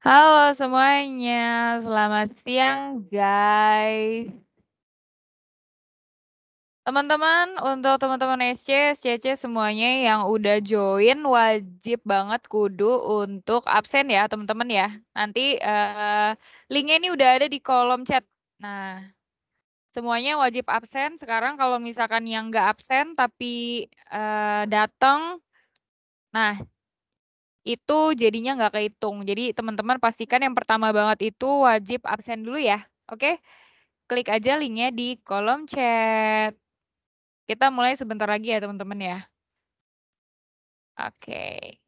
Halo semuanya, selamat siang guys. Teman-teman, untuk teman-teman SC, SCC semuanya yang udah join wajib banget kudu untuk absen ya teman-teman ya. Nanti linknya ini udah ada di kolom chat. Nah, semuanya wajib absen. Sekarang kalau misalkan yang nggak absen tapi datang, nah itu jadinya nggak kehitung. Jadi teman-teman pastikan yang pertama banget itu wajib absen dulu ya. Oke? Klik aja linknya di kolom chat. Kita mulai sebentar lagi ya teman-teman ya. Oke.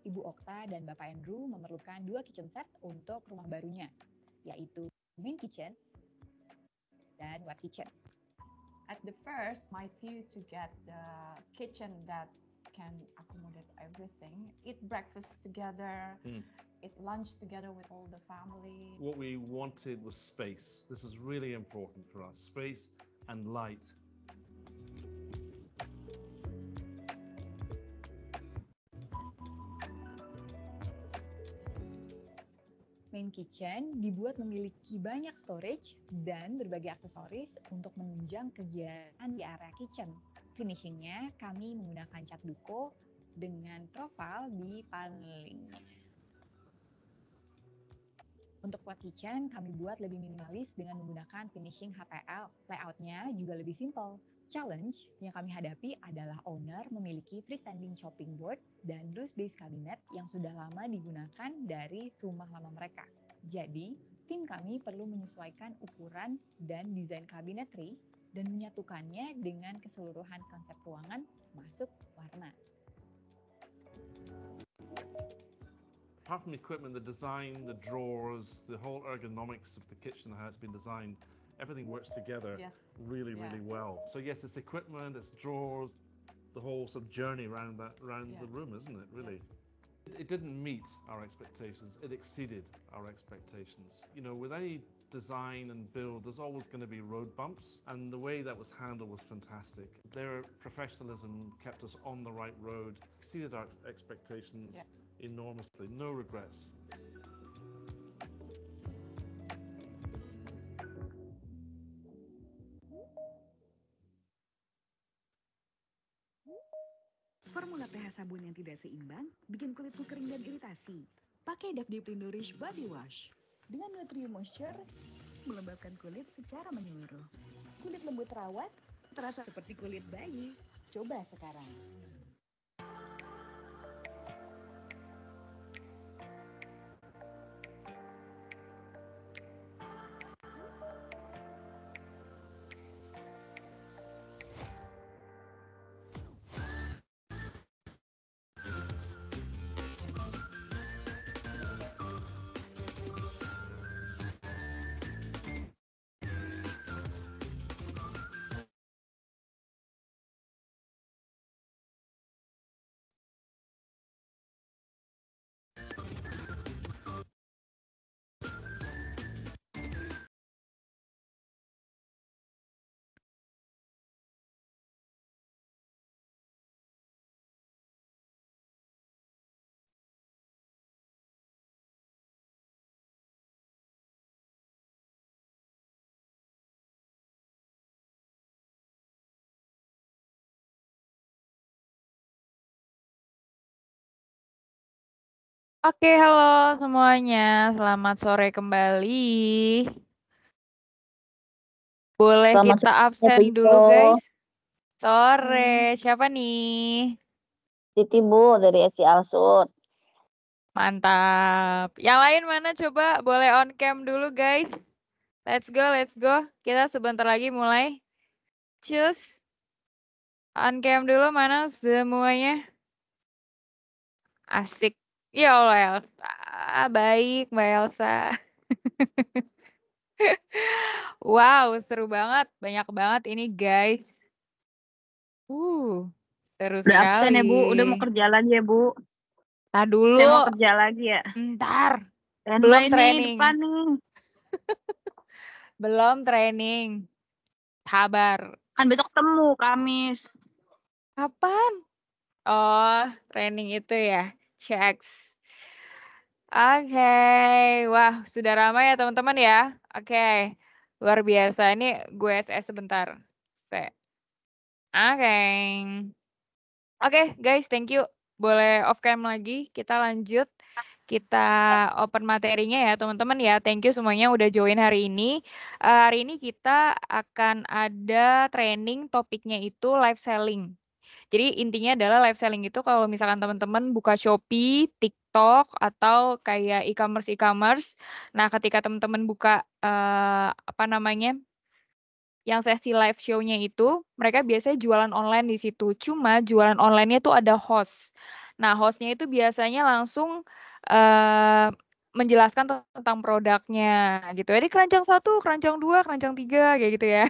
Ibu Okta dan Bapak Andrew memerlukan 2 kitchen set untuk rumah barunya, yaitu main kitchen dan wet kitchen. At the first, my view to get the kitchen that can accommodate everything, eat breakfast together, eat lunch together with all the family. What we wanted was space. This was really important for us, space and light. Main kitchen dibuat memiliki banyak storage dan berbagai aksesoris untuk menunjang kegiatan di area kitchen. Finishingnya, kami menggunakan cat duko dengan profil di panelingnya. Untuk wet kitchen, kami buat lebih minimalis dengan menggunakan finishing HPL. Layoutnya juga lebih simple. Challenge yang kami hadapi adalah owner memiliki freestanding chopping board dan loose base cabinet yang sudah lama digunakan dari rumah lama mereka. Jadi, tim kami perlu menyesuaikan ukuran dan desain cabinetry dan menyatukannya dengan keseluruhan konsep ruangan masuk warna. Apart from the equipment, the design, the drawers, the whole ergonomics of the kitchen, how it's been designed, everything works together really well. So yes, it's equipment, it's drawers, the whole sort of journey around the room, isn't it, really? Yes. It didn't meet our expectations, it exceeded our expectations. You know, with any design and build, there's always going to be road bumps, and the way that was handled was fantastic. Their professionalism kept us on the right road, exceeded our expectations enormously, no regrets. Formula pH sabun yang tidak seimbang bikin kulitmu kering dan iritasi. Pakai Dove Deeply Nourish Body Wash. Dengan Nutrient Moisture, melembabkan kulit secara menyeluruh. Kulit lembut terawat, terasa seperti kulit bayi. Coba sekarang. Oke, halo semuanya. Selamat sore kembali. Boleh kita absen dulu, guys? Sore, siapa nih? Siti Bu dari Eci Alsut. Mantap. Yang lain mana coba? Boleh on cam dulu guys. Let's go, let's go. Kita sebentar lagi mulai. Cus. On cam dulu mana semuanya? Asik. Ya Allah Elsa. Baik Mbak Elsa. Wow, seru banget. Banyak banget ini guys. Seru Udah absen ya Bu, udah mau sekali. kerja lagi ya Bu. Ntar dulu. Saya mau kerja lagi ya. Ntar. Belum Belum nih, training. depan nih. Belum training. Sabar. Kan besok ketemu Kamis. Kapan? Oh, training itu ya. Checks. Oke. Wah, sudah ramai ya teman-teman ya. Oke. Luar biasa. Ini gue SS sebentar. Oke. Oke, guys, thank you. Boleh off cam lagi. Kita lanjut. Kita open materinya ya, teman-teman ya. Thank you semuanya udah join hari ini. Hari ini kita akan ada training, topiknya itu live selling. Jadi intinya adalah live selling itu kalau misalkan teman-teman buka Shopee, TikTok, atau kayak e-commerce. Nah, ketika teman-teman buka apa namanya, yang sesi live show-nya itu, mereka biasanya jualan online di situ. Cuma jualan online-nya tuh ada host. Nah, host-nya itu biasanya langsung menjelaskan tentang produknya gitu. Jadi keranjang 1, keranjang 2, keranjang 3 kayak gitu ya.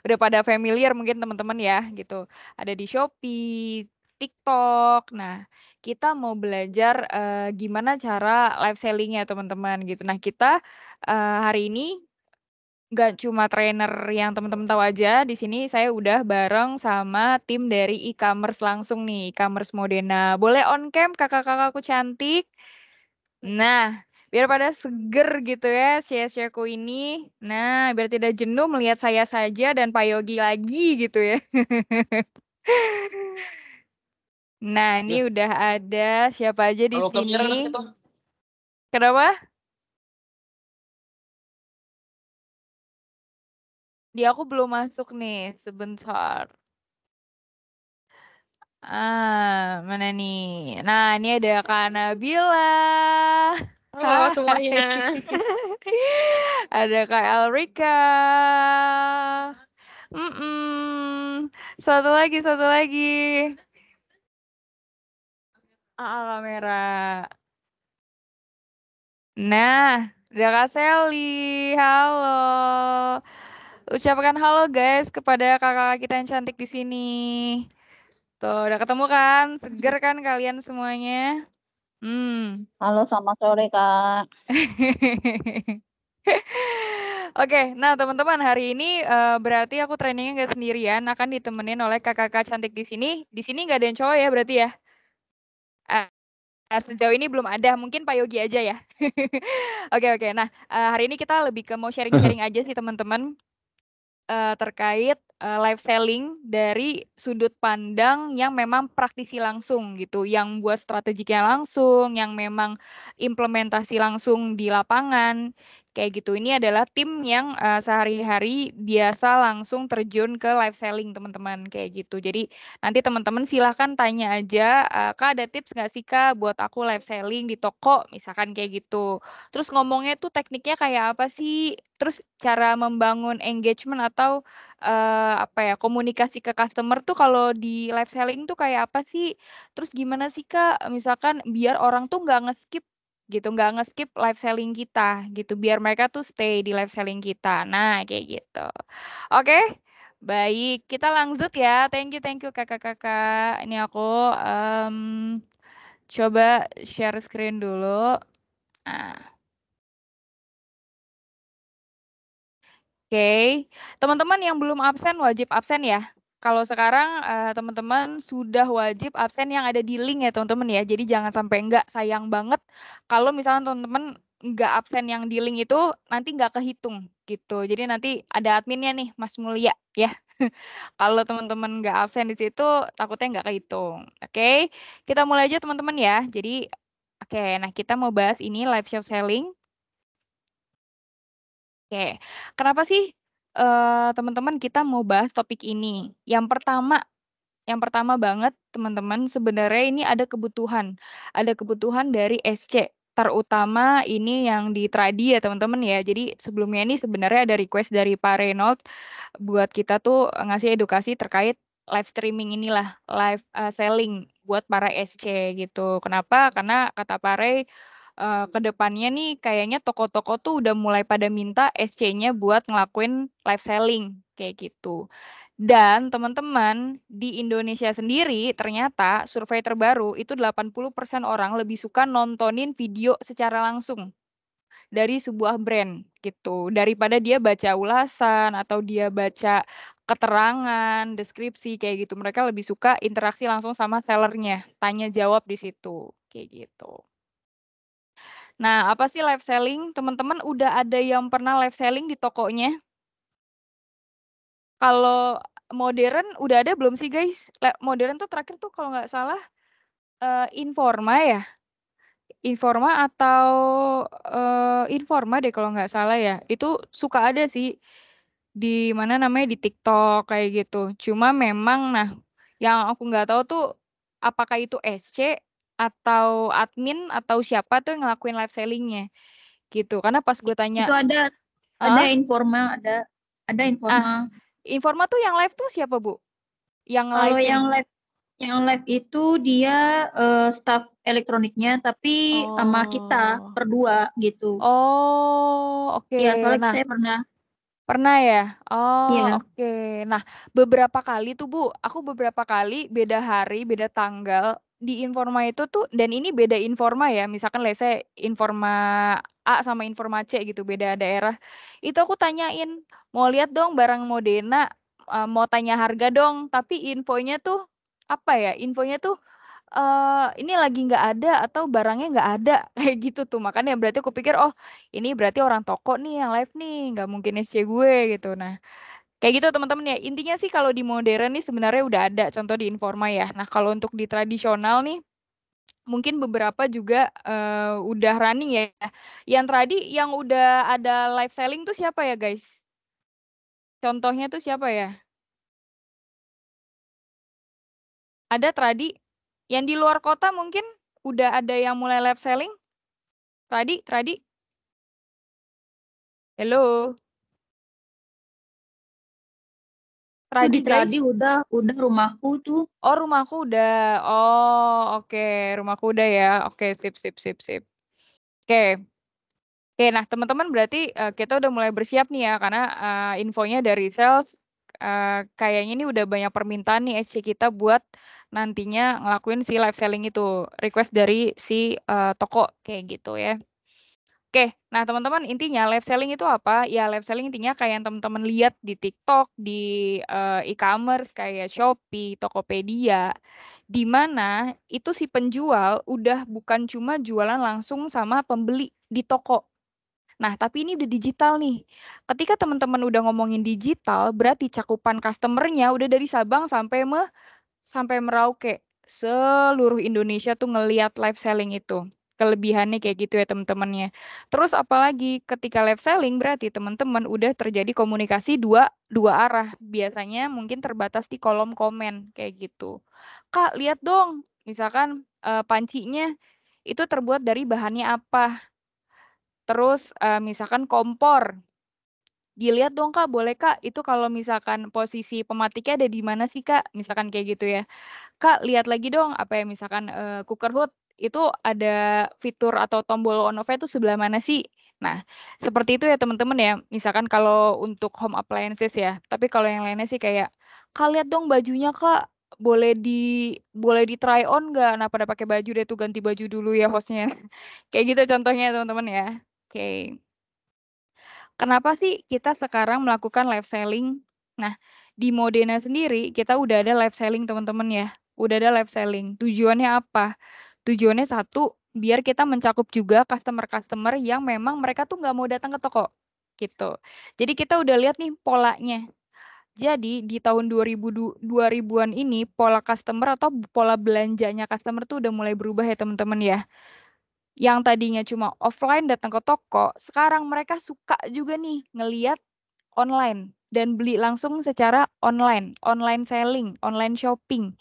Udah pada familiar mungkin teman-teman ya gitu. Ada di Shopee, TikTok. Nah, kita mau belajar gimana cara live selling-nya teman-teman gitu. Nah, kita hari ini nggak cuma trainer yang teman-teman tahu aja. Di sini saya udah bareng sama tim dari e-commerce langsung nih, e-commerce Modena. Boleh on cam kakak-kakakku cantik? Nah, biar pada seger gitu ya share-shareku ini. Nah, biar tidak jenuh melihat saya saja dan Pak Yogi lagi gitu ya. Nah, ini udah ada siapa aja di sini. Kenapa? Di aku belum masuk nih, sebentar. Mana nih? Nah, ini ada Kak Nabila. Halo semuanya. Ada Kak Elrika. Satu lagi. Kamera. Nah, ada Kak Sally. Halo. Ucapkan halo guys kepada kakak kita yang cantik di sini. Tuh, udah ketemu kan? Seger kan kalian semuanya? Halo, selamat sore Kak. Oke, nah teman-teman hari ini berarti aku trainingnya nggak sendirian, akan ditemenin oleh kakak-kakak cantik di sini. Di sini nggak ada yang cowok ya berarti ya? Sejauh ini belum ada, mungkin Pak Yogi aja ya. Oke. Nah, hari ini kita lebih ke mau sharing-sharing aja sih teman-teman terkait live selling dari sudut pandang yang memang praktisi langsung gitu, yang buat strategiknya langsung, yang memang implementasi langsung di lapangan kayak gitu. Ini adalah tim yang sehari-hari biasa langsung terjun ke live selling teman-teman kayak gitu. Jadi nanti teman-teman silahkan tanya aja, Kak ada tips nggak sih Kak buat aku live selling di toko misalkan kayak gitu. Terus ngomongnya tuh tekniknya kayak apa sih? Terus cara membangun engagement atau apa ya, komunikasi ke customer tuh kalau di live selling tuh kayak apa sih? Terus gimana sih Kak, misalkan biar orang tuh nggak nge-skip gitu, nggak nge-skip live selling kita gitu, biar mereka tuh stay di live selling kita. Nah, kayak gitu. Oke, baik. Kita lanjut ya. Thank you kakak-kakak. Ini aku coba share screen dulu. Nah. Oke, teman-teman yang belum absen wajib absen ya. Kalau sekarang teman-teman sudah wajib absen yang ada di link ya teman-teman ya. Jadi jangan sampai enggak, sayang banget kalau misalnya teman-teman enggak absen yang di link itu nanti enggak kehitung gitu. Jadi nanti ada adminnya nih Mas Mulia ya. Kalau teman-teman enggak absen di situ takutnya enggak kehitung. Oke, kita mulai aja teman-teman ya. Jadi oke, nah kita mau bahas ini live show selling. Oke, kenapa sih teman-teman kita mau bahas topik ini. Yang pertama banget teman-teman sebenarnya ini ada kebutuhan dari SC, terutama ini yang di Tradi ya teman-teman ya. Jadi sebelumnya ini sebenarnya ada request dari Pak Reynold buat kita tuh ngasih edukasi terkait live streaming inilah, live selling buat para SC gitu. Kenapa? Karena kata Pak Rey ke depannya nih kayaknya toko-toko tuh udah mulai pada minta SC-nya buat ngelakuin live selling kayak gitu. Dan teman-teman, di Indonesia sendiri ternyata survei terbaru itu 80% orang lebih suka nontonin video secara langsung dari sebuah brand gitu. Daripada dia baca ulasan atau dia baca keterangan, deskripsi kayak gitu. Mereka lebih suka interaksi langsung sama sellernya, tanya jawab di situ kayak gitu. Nah, apa sih live selling? Teman-teman udah ada yang pernah live selling di tokonya? Kalau modern udah ada belum sih guys? Modern tuh terakhir tuh kalau nggak salah Informa ya? Informa atau Informa deh kalau nggak salah ya. Itu suka ada sih di mana namanya di TikTok kayak gitu. Cuma memang nah yang aku nggak tahu tuh apakah itu SC atau admin atau siapa tuh yang ngelakuin live sellingnya gitu. Karena pas gue tanya, Itu ada Informa, ada Informa. Informa tuh yang live tuh siapa Bu? Yang Kalau live yang live itu dia staff elektroniknya, tapi sama kita berdua gitu. Oh, oke. Ya, soalnya Nah, saya pernah ya? Oh, Iya. oke. Nah, beberapa kali tuh Bu, aku beberapa kali beda hari, beda tanggal di Informa itu tuh, dan ini beda Informa ya, misalkan let's say Informa A sama Informa C gitu, beda daerah. Itu aku tanyain, mau lihat dong barang Modena, mau tanya harga dong, tapi infonya tuh apa ya? Infonya tuh ini lagi nggak ada atau barangnya nggak ada, kayak gitu tuh. Makanya berarti aku pikir, oh ini berarti orang toko nih yang live nih, nggak mungkin SC gue gitu. Nah, kayak gitu teman-teman ya. Intinya sih kalau di modern nih sebenarnya udah ada contoh di Informa ya. Nah, kalau untuk di tradisional nih mungkin beberapa juga udah running ya. Yang tadi yang udah ada live selling tuh siapa ya guys? Contohnya tuh siapa ya? Ada Tradi? Yang di luar kota mungkin udah ada yang mulai live selling? Tradi? Halo? Itu di Guys? Tradi udah rumahku tuh. Oh, rumahku udah. Oh, oke. Rumahku udah ya. Oke, sip. Oke. Oke, nah teman-teman berarti kita udah mulai bersiap nih ya, karena infonya dari sales, kayaknya ini udah banyak permintaan nih SC kita buat nantinya ngelakuin si live selling itu, request dari si toko kayak gitu ya. Oke, nah teman-teman intinya live selling itu apa? Ya live selling intinya kayak yang teman-teman lihat di TikTok, di e-commerce kayak Shopee, Tokopedia, di mana itu si penjual udah bukan cuma jualan langsung sama pembeli di toko. Nah, tapi ini udah digital nih. Ketika teman-teman udah ngomongin digital, berarti cakupan customer-nya udah dari Sabang sampai Merauke. Seluruh Indonesia tuh ngelihat live selling itu. Kelebihannya kayak gitu ya teman-temannya. Terus apalagi ketika live selling berarti teman-teman udah terjadi komunikasi dua arah. Biasanya mungkin terbatas di kolom komen kayak gitu. Kak, lihat dong. Misalkan pancinya itu terbuat dari bahannya apa. Terus misalkan kompor. Dilihat dong Kak, boleh Kak, itu kalau misalkan posisi pematiknya ada di mana sih Kak? Misalkan kayak gitu ya. Kak, lihat lagi dong, apa ya, misalkan, cooker hood, itu ada fitur atau tombol on off-nya tuh sebelah mana sih? Nah, seperti itu ya teman-teman ya, misalkan kalau untuk home appliances ya. Tapi kalau yang lainnya sih kayak, "Kak, lihat dong bajunya Kak, boleh di try on nggak?" Nah, pada pakai baju deh tuh, ganti baju dulu ya host-nya. Kayak gitu contohnya teman-teman ya. Oke. Kenapa sih kita sekarang melakukan live selling? Nah, di Modena sendiri kita udah ada live selling teman-teman ya. Udah ada live selling. Tujuannya apa? Tujuannya satu, biar kita mencakup juga customer-customer yang memang mereka tuh nggak mau datang ke toko. Gitu. Jadi kita udah lihat nih polanya. Jadi di tahun 2000-an ini pola customer atau pola belanjanya customer tuh udah mulai berubah ya teman-teman ya. Yang tadinya cuma offline datang ke toko, sekarang mereka suka juga nih ngelihat online dan beli langsung secara online selling, online shopping.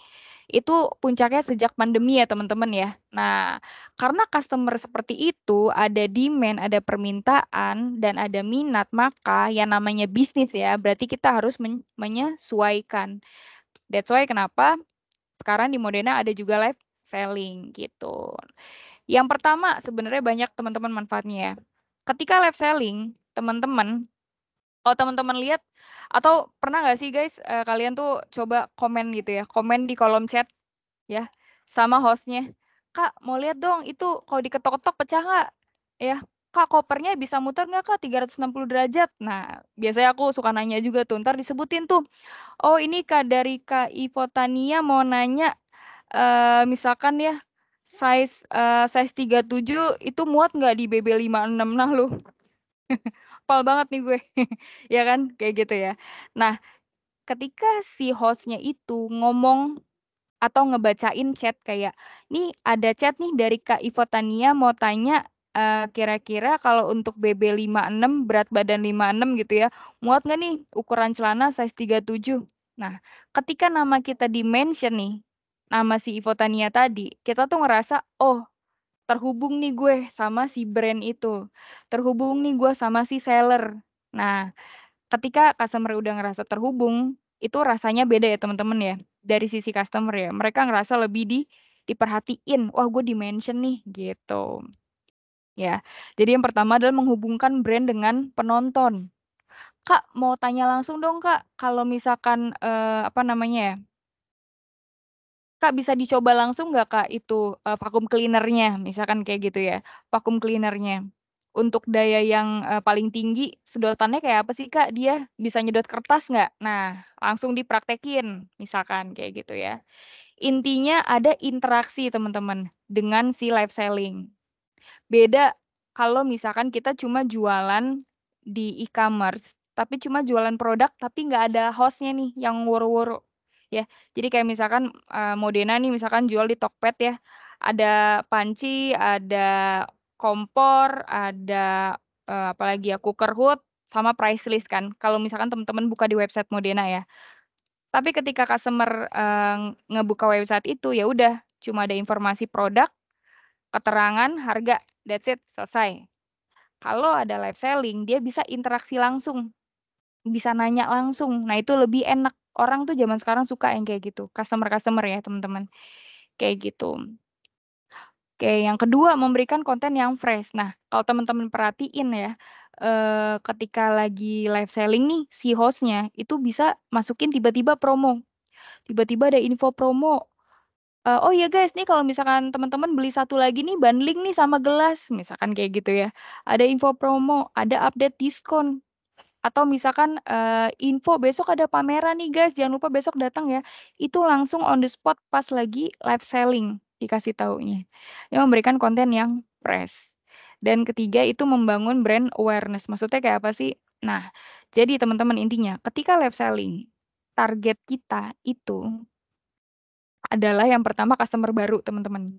Itu puncaknya sejak pandemi ya teman-teman ya. Nah, karena customer seperti itu ada demand, ada permintaan, dan ada minat, maka yang namanya bisnis ya, berarti kita harus menyesuaikan. That's why kenapa sekarang di Modena ada juga live selling gitu. Yang pertama sebenarnya banyak teman-teman manfaatnya ya. Ketika live selling, teman-teman, kalau teman-teman lihat atau pernah nggak sih guys, kalian tuh coba komen gitu ya, komen di kolom chat ya sama hostnya, Kak mau lihat dong itu kalau diketok-ketok pecah nggak ya, Kak kopernya bisa muter nggak Kak 360 derajat. Nah biasanya aku suka nanya juga tuh, ntar disebutin tuh, oh ini Kak dari Kak Ivotania mau nanya, misalkan ya size 37 itu muat nggak di BB56. Nah lu hafal banget nih gue ya kan kayak gitu ya. Nah ketika si hostnya itu ngomong atau ngebacain chat kayak, nih ada chat nih dari Kak Ivotania mau tanya, kira-kira kalau untuk BB56 berat badan 56 gitu ya, muat nggak nih ukuran celana size 37. Nah, ketika nama kita di-mention nih, nama si Ivotania tadi, kita tuh ngerasa, oh terhubung nih gue sama si brand itu, terhubung nih gue sama si seller. Nah, ketika customer udah ngerasa terhubung, itu rasanya beda ya teman-teman ya. Dari sisi customer ya, mereka ngerasa lebih diperhatiin. Wah, gue di-mention nih gitu. Ya. Jadi yang pertama adalah menghubungkan brand dengan penonton. Kak, mau tanya langsung dong, Kak. Kalau misalkan apa namanya ya? Kak, bisa dicoba langsung nggak, Kak, itu vacuum cleaner-nya, misalkan kayak gitu ya. Vacuum cleaner-nya. Untuk daya yang paling tinggi, sedotannya kayak apa sih, Kak? Dia bisa nyedot kertas nggak? Nah, langsung dipraktekin, misalkan kayak gitu ya. Intinya ada interaksi teman-teman dengan si live selling. Beda kalau misalkan kita cuma jualan di e-commerce, tapi cuma jualan produk tapi nggak ada host-nya nih yang woro-woro. Ya, jadi kayak misalkan Modena nih misalkan jual di Tokped ya, ada panci, ada kompor, ada apalagi ya cooker hood sama price list kan. Kalau misalkan teman-teman buka di website Modena ya. Tapi ketika customer ngebuka website itu ya udah cuma ada informasi produk, keterangan, harga, that's it, selesai. Kalau ada live selling, dia bisa interaksi langsung, bisa nanya langsung. Nah, itu lebih enak. Orang tuh zaman sekarang suka yang kayak gitu, customer-customer ya, teman-teman. Kayak gitu. Oke, yang kedua memberikan konten yang fresh. Nah, kalau teman-teman perhatiin ya, ketika lagi live selling nih, si hostnya itu bisa masukin tiba-tiba promo. Tiba-tiba ada info promo. Oh ya guys, nih kalau misalkan teman-teman beli satu lagi nih bundling nih sama gelas, misalkan kayak gitu ya. Ada info promo, ada update diskon. Atau misalkan info besok ada pameran nih guys, jangan lupa besok datang ya. Itu langsung on the spot pas lagi live selling dikasih taunya. Yang memberikan konten yang fresh. Dan ketiga itu membangun brand awareness. Maksudnya kayak apa sih? Nah, jadi teman-teman intinya ketika live selling, target kita itu adalah yang pertama customer baru, teman-teman.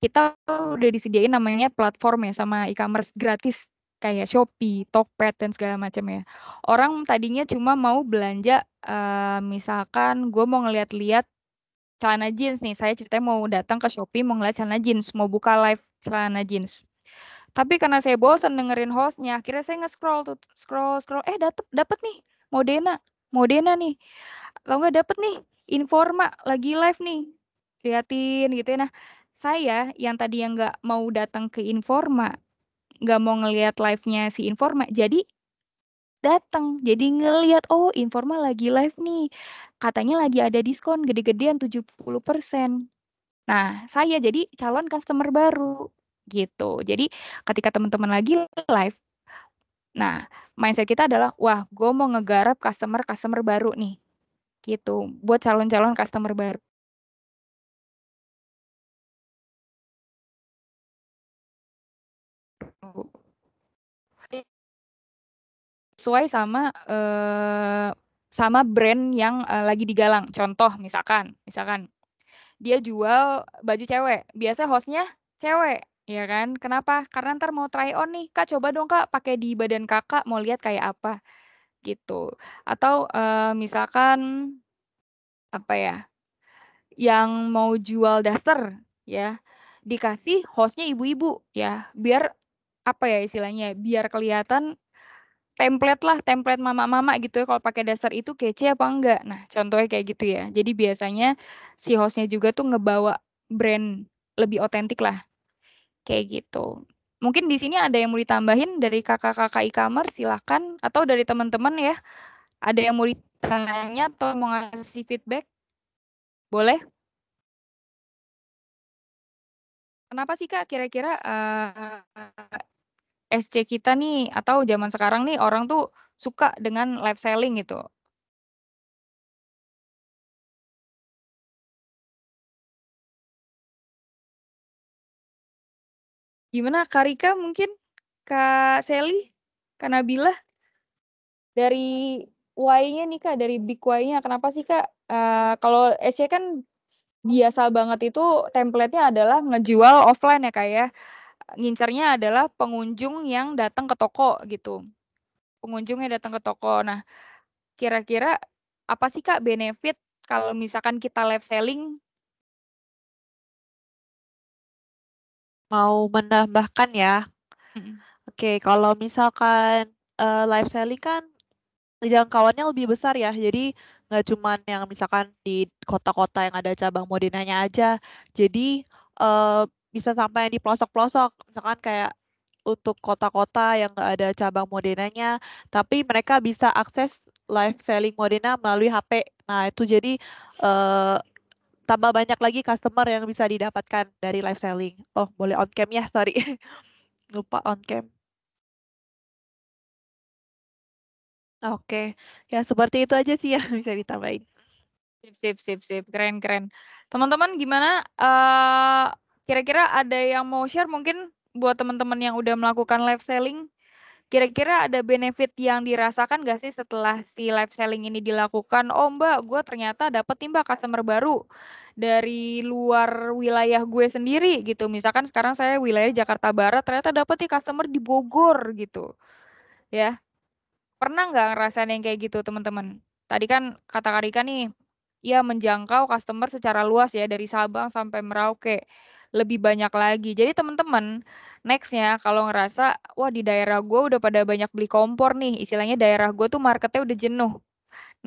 Kita udah disediain namanya platform ya sama e-commerce gratis kayak Shopee, Tokped dan segala macam ya. Orang tadinya cuma mau belanja misalkan gue mau ngeliat-liat celana jeans nih, saya ceritanya mau datang ke Shopee mau ngeliat celana jeans, mau buka live celana jeans. Tapi karena saya bosan dengerin hostnya, akhirnya saya nge-scroll tuh, scroll, dapet nih, Modena nih. Kalau nggak dapet nih, Informa lagi live nih, liatin gitu ya. Nah, saya yang tadi yang nggak mau datang ke Informa, nggak mau ngelihat live-nya si Informa, jadi datang, jadi ngelihat, oh Informa lagi live nih, katanya lagi ada diskon gede-gedean 70%. Nah, saya jadi calon customer baru gitu. Jadi ketika teman-teman lagi live, nah mindset kita adalah, wah gue mau ngegarap customer baru nih, gitu. Buat calon-calon customer baru. Sesuai sama brand yang lagi digalang. Contoh misalkan dia jual baju cewek, biasa hostnya cewek Ya kan? Kenapa? Karena ntar mau try on nih, Kak coba dong Kak pakai di badan Kakak, mau lihat kayak apa, gitu. Atau misalkan apa ya, yang mau jual daster ya, dikasih hostnya ibu-ibu ya, biar apa ya istilahnya, biar kelihatan template lah, template mama-mama gitu ya, kalau pakai daster itu kece apa enggak. Nah, contohnya kayak gitu ya. Jadi biasanya si hostnya juga tuh ngebawa brand lebih otentik lah, kayak gitu. Mungkin di sini ada yang mau ditambahin dari kakak-kakak e-commerce, silahkan. Atau dari teman-teman ya, ada yang mau ditanya atau mau ngasih feedback? Boleh? Kenapa sih Kak kira-kira SC kita nih atau zaman sekarang nih orang tuh suka dengan live selling gitu? Gimana Kak Rika mungkin? Kak Sally? Kak Nabila? Dari why-nya nih Kak, dari big why-nya. Kenapa sih Kak? Kalau SC kan biasa banget itu template-nya adalah ngejual offline ya Kak ya. Ngincernya adalah pengunjung yang datang ke toko gitu. Pengunjungnya datang ke toko. Nah, kira-kira apa sih Kak benefit kalau misalkan kita live selling? Mau menambahkan ya. Oke, kalau misalkan live selling kan jangkauannya lebih besar ya. Jadi nggak cuman yang misalkan di kota-kota yang ada cabang Modenanya aja. Jadi bisa sampai di pelosok-pelosok. Misalkan kayak untuk kota-kota yang nggak ada cabang Modenanya, tapi mereka bisa akses live selling Modena melalui HP. Nah, itu jadi eh, tambah banyak lagi customer yang bisa didapatkan dari live selling. Oh, boleh on cam ya, sorry. Lupa on cam. Oke, ya seperti itu aja sih yang bisa ditambahin. Sip. Keren. Teman-teman gimana? Kira-kira ada yang mau share mungkin buat teman-teman yang udah melakukan live selling? Kira-kira ada benefit yang dirasakan gak sih setelah si live selling ini dilakukan? Oh Mbak, gue ternyata dapet nih Mbak customer baru dari luar wilayah gue sendiri gitu. Misalkan sekarang saya wilayah Jakarta Barat, ternyata dapet nih customer di Bogor gitu. Ya, pernah nggak ngerasain yang kayak gitu teman-teman? Tadi kan kata Karika nih, ya menjangkau customer secara luas ya dari Sabang sampai Merauke. Lebih banyak lagi. Jadi teman-teman, nextnya kalau ngerasa, wah di daerah gue udah pada banyak beli kompor nih, istilahnya daerah gue tuh marketnya udah jenuh.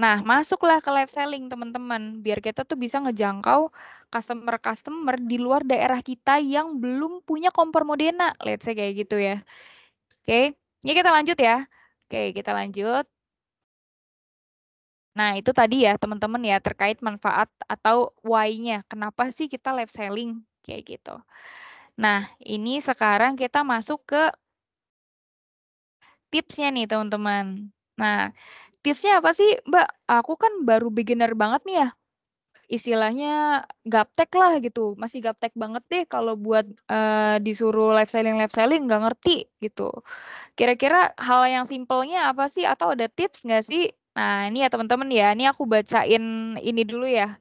Nah, masuklah ke live selling teman-teman, biar kita tuh bisa ngejangkau customer-customer di luar daerah kita yang belum punya kompor Modena. Let's say kayak gitu ya. Oke, ini kita lanjut ya. Oke, kita lanjut. Nah, itu tadi ya teman-teman ya terkait manfaat atau why-nya. Kenapa sih kita live selling kayak gitu. Nah, ini sekarang kita masuk ke tipsnya nih teman-teman. Nah, tipsnya apa sih Mbak? Aku kan baru beginner banget nih ya. Istilahnya gaptek lah gitu. Masih gaptek banget deh kalau buat disuruh live selling nggak ngerti gitu. Kira-kira hal yang simpelnya apa sih? Atau ada tips nggak sih? Nah, ini ya teman-teman ya. Ini aku bacain ini dulu ya.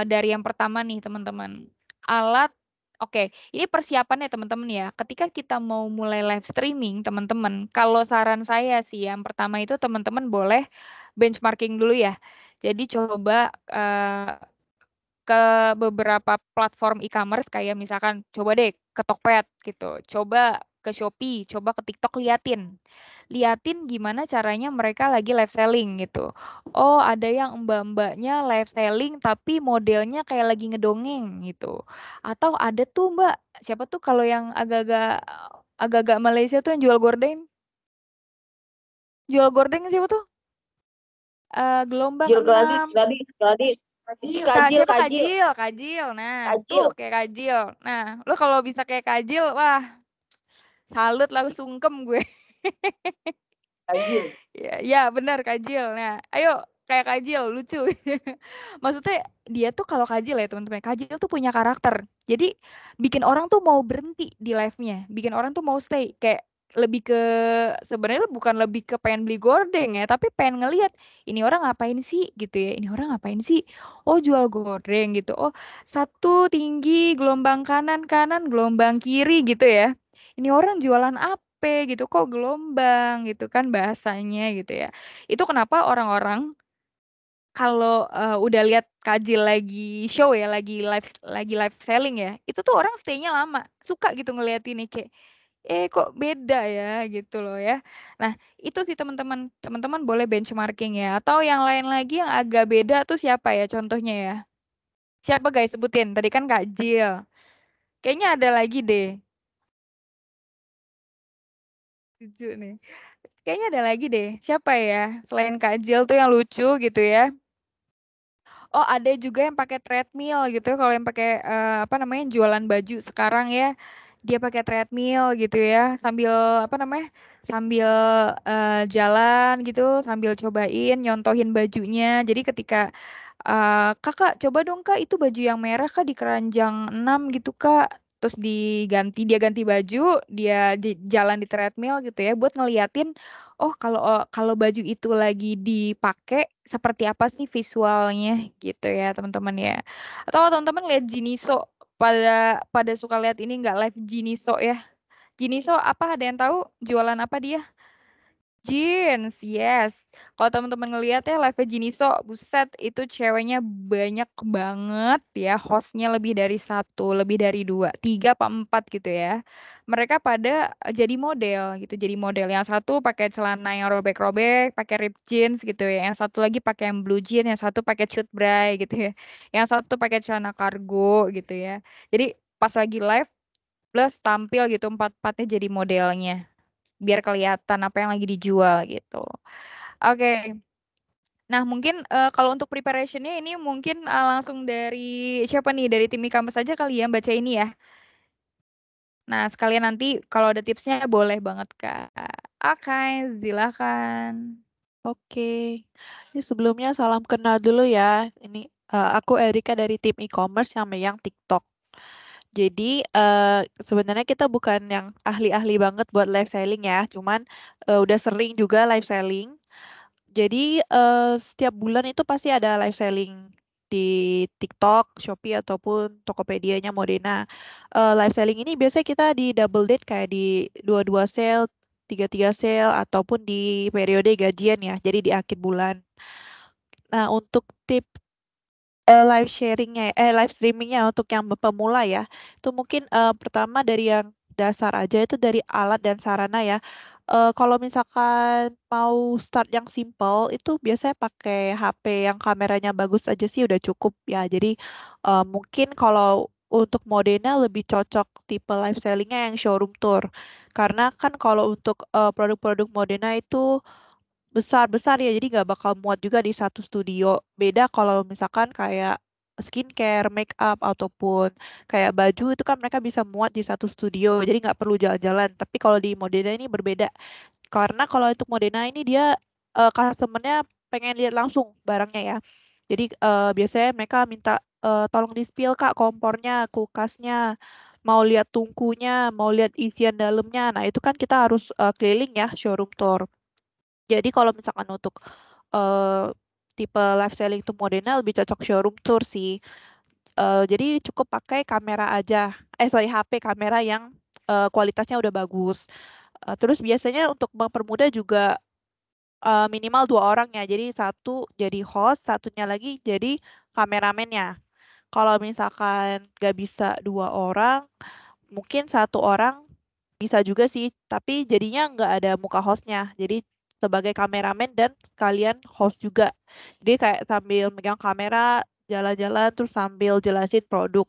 Dari yang pertama nih teman-teman. Alat, oke, ini persiapannya teman-teman ya. Ketika kita mau mulai live streaming teman-teman, kalau saran saya sih yang pertama itu teman-teman boleh benchmarking dulu ya. Jadi coba ke beberapa platform e-commerce kayak misalkan coba deh ke Tokped gitu, coba ke Shopee, coba ke TikTok liatin gimana caranya mereka lagi live selling gitu. Oh, ada yang mbak-mbaknya live selling tapi modelnya kayak lagi ngedongeng gitu. Atau ada tuh mbak, siapa tuh kalau yang agak-agak Malaysia tuh yang jual gorden? Jual gorden siapa tuh? Gelombang Kajil, 6. Siapa Kajil. Nah, tuh kayak Kajil. Nah, lo kalau bisa kayak Kajil, wah, salut lah, sungkem gue. Kajil. Ya, benar Kajil. Nah, ayo kayak Kajil, lucu. Maksudnya dia tuh kalau Kajil ya teman-teman, Kajil tuh punya karakter. Jadi bikin orang tuh mau berhenti di live-nya, bikin orang tuh mau stay. Kayak lebih ke sebenarnya bukan lebih ke pengen beli gordeng ya, tapi pengen ngelihat ini orang ngapain sih gitu ya. Ini orang ngapain sih? Oh, jual gordeng gitu. Oh, satu tinggi, gelombang kanan kanan, gelombang kiri gitu ya. Ini orang jualan apa gitu? Kok gelombang gitu kan bahasanya gitu ya. Itu kenapa orang-orang kalau udah lihat Kajil lagi show ya, lagi live selling ya, itu tuh orang stay-nya lama, suka gitu ngeliat ini kayak kok beda ya gitu loh ya. Nah, itu sih teman-teman. Teman-teman boleh benchmarking ya. Atau yang lain lagi yang agak beda tuh siapa ya contohnya ya? Siapa guys sebutin? Tadi kan Kak Jil. Kayaknya ada lagi deh. Lucu nih. Kayaknya ada lagi deh. Siapa ya? Selain Kak Jil tuh yang lucu gitu ya. Oh, ada juga yang pakai treadmill gitu ya. Kalau yang pakai apa namanya jualan baju sekarang ya, dia pakai treadmill gitu ya, sambil apa namanya, sambil jalan gitu, sambil cobain nyontohin bajunya. Jadi ketika kakak coba dong kak itu baju yang merah kak di keranjang 6 gitu kak. Terus dia ganti baju, dia jalan di treadmill gitu ya, buat ngeliatin oh kalau kalau baju itu lagi dipakai seperti apa sih visualnya gitu ya teman-teman ya. Atau teman-teman lihat Jiniso pada pada suka lihat ini nggak live Jiniso ya. Jiniso apa ada yang tahu jualan apa dia? Jeans, yes. Kalau teman-teman ngelihat ya live Jiniso, buset itu ceweknya banyak banget ya, hostnya lebih dari satu, lebih dari dua, tiga apa empat gitu ya. Mereka pada jadi model gitu, jadi model. Yang satu pakai celana yang robek-robek, pakai ripped jeans gitu ya. Yang satu lagi pakai yang blue jeans, yang satu pakai cut bray gitu ya. Yang satu pakai celana kargo gitu ya. Jadi pas lagi live plus tampil gitu empat-empatnya jadi modelnya biar kelihatan apa yang lagi dijual gitu. Oke. Nah, mungkin kalau untuk preparationnya ini mungkin langsung dari siapa nih? Dari tim e-commerce saja kali ya baca ini ya. Nah, sekalian nanti kalau ada tipsnya boleh banget Kak. Oke, silakan. Oke. Ini sebelumnya salam kenal dulu ya. Ini aku Erika dari tim e-commerce yang megang TikTok. Jadi sebenarnya kita bukan yang ahli-ahli banget buat live selling ya, cuman udah sering juga live selling. Jadi setiap bulan itu pasti ada live selling di TikTok, Shopee ataupun Tokopedia-nya Modena. Live selling ini biasanya kita di double date kayak di 22 sale, 33 sale ataupun di periode gajian ya. Jadi di akhir bulan. Nah, untuk tips live streamingnya untuk yang pemula ya, itu mungkin pertama dari yang dasar aja itu dari alat dan sarana ya. Kalau misalkan mau start yang simple itu biasanya pakai HP yang kameranya bagus aja sih udah cukup ya. Jadi mungkin kalau untuk Modena lebih cocok tipe live sellingnya yang showroom tour. Karena kan kalau untuk produk-produk Modena itu besar-besar ya, jadi nggak bakal muat juga di satu studio. Beda kalau misalkan kayak skincare, make up, ataupun kayak baju itu kan mereka bisa muat di satu studio, jadi nggak perlu jalan-jalan. Tapi kalau di Modena ini berbeda, karena kalau untuk Modena ini dia customer-nya pengen lihat langsung barangnya ya. Jadi biasanya mereka minta tolong di-spill Kak kompornya, kulkasnya, mau lihat tungkunya, mau lihat isian dalamnya. Nah, itu kan kita harus keliling ya showroom tour. Jadi kalau misalkan untuk uh, tipe live selling to Modena lebih cocok showroom tour sih. Jadi cukup pakai kamera aja. Sorry, HP kamera yang kualitasnya udah bagus. Terus biasanya untuk mempermudah juga minimal 2 orang ya. Jadi satu jadi host, satunya lagi jadi kameramennya. Kalau misalkan nggak bisa 2 orang, mungkin 1 orang bisa juga sih, tapi jadinya nggak ada muka hostnya. Jadi sebagai kameramen dan sekalian host juga. Jadi kayak sambil megang kamera, jalan-jalan, terus sambil jelasin produk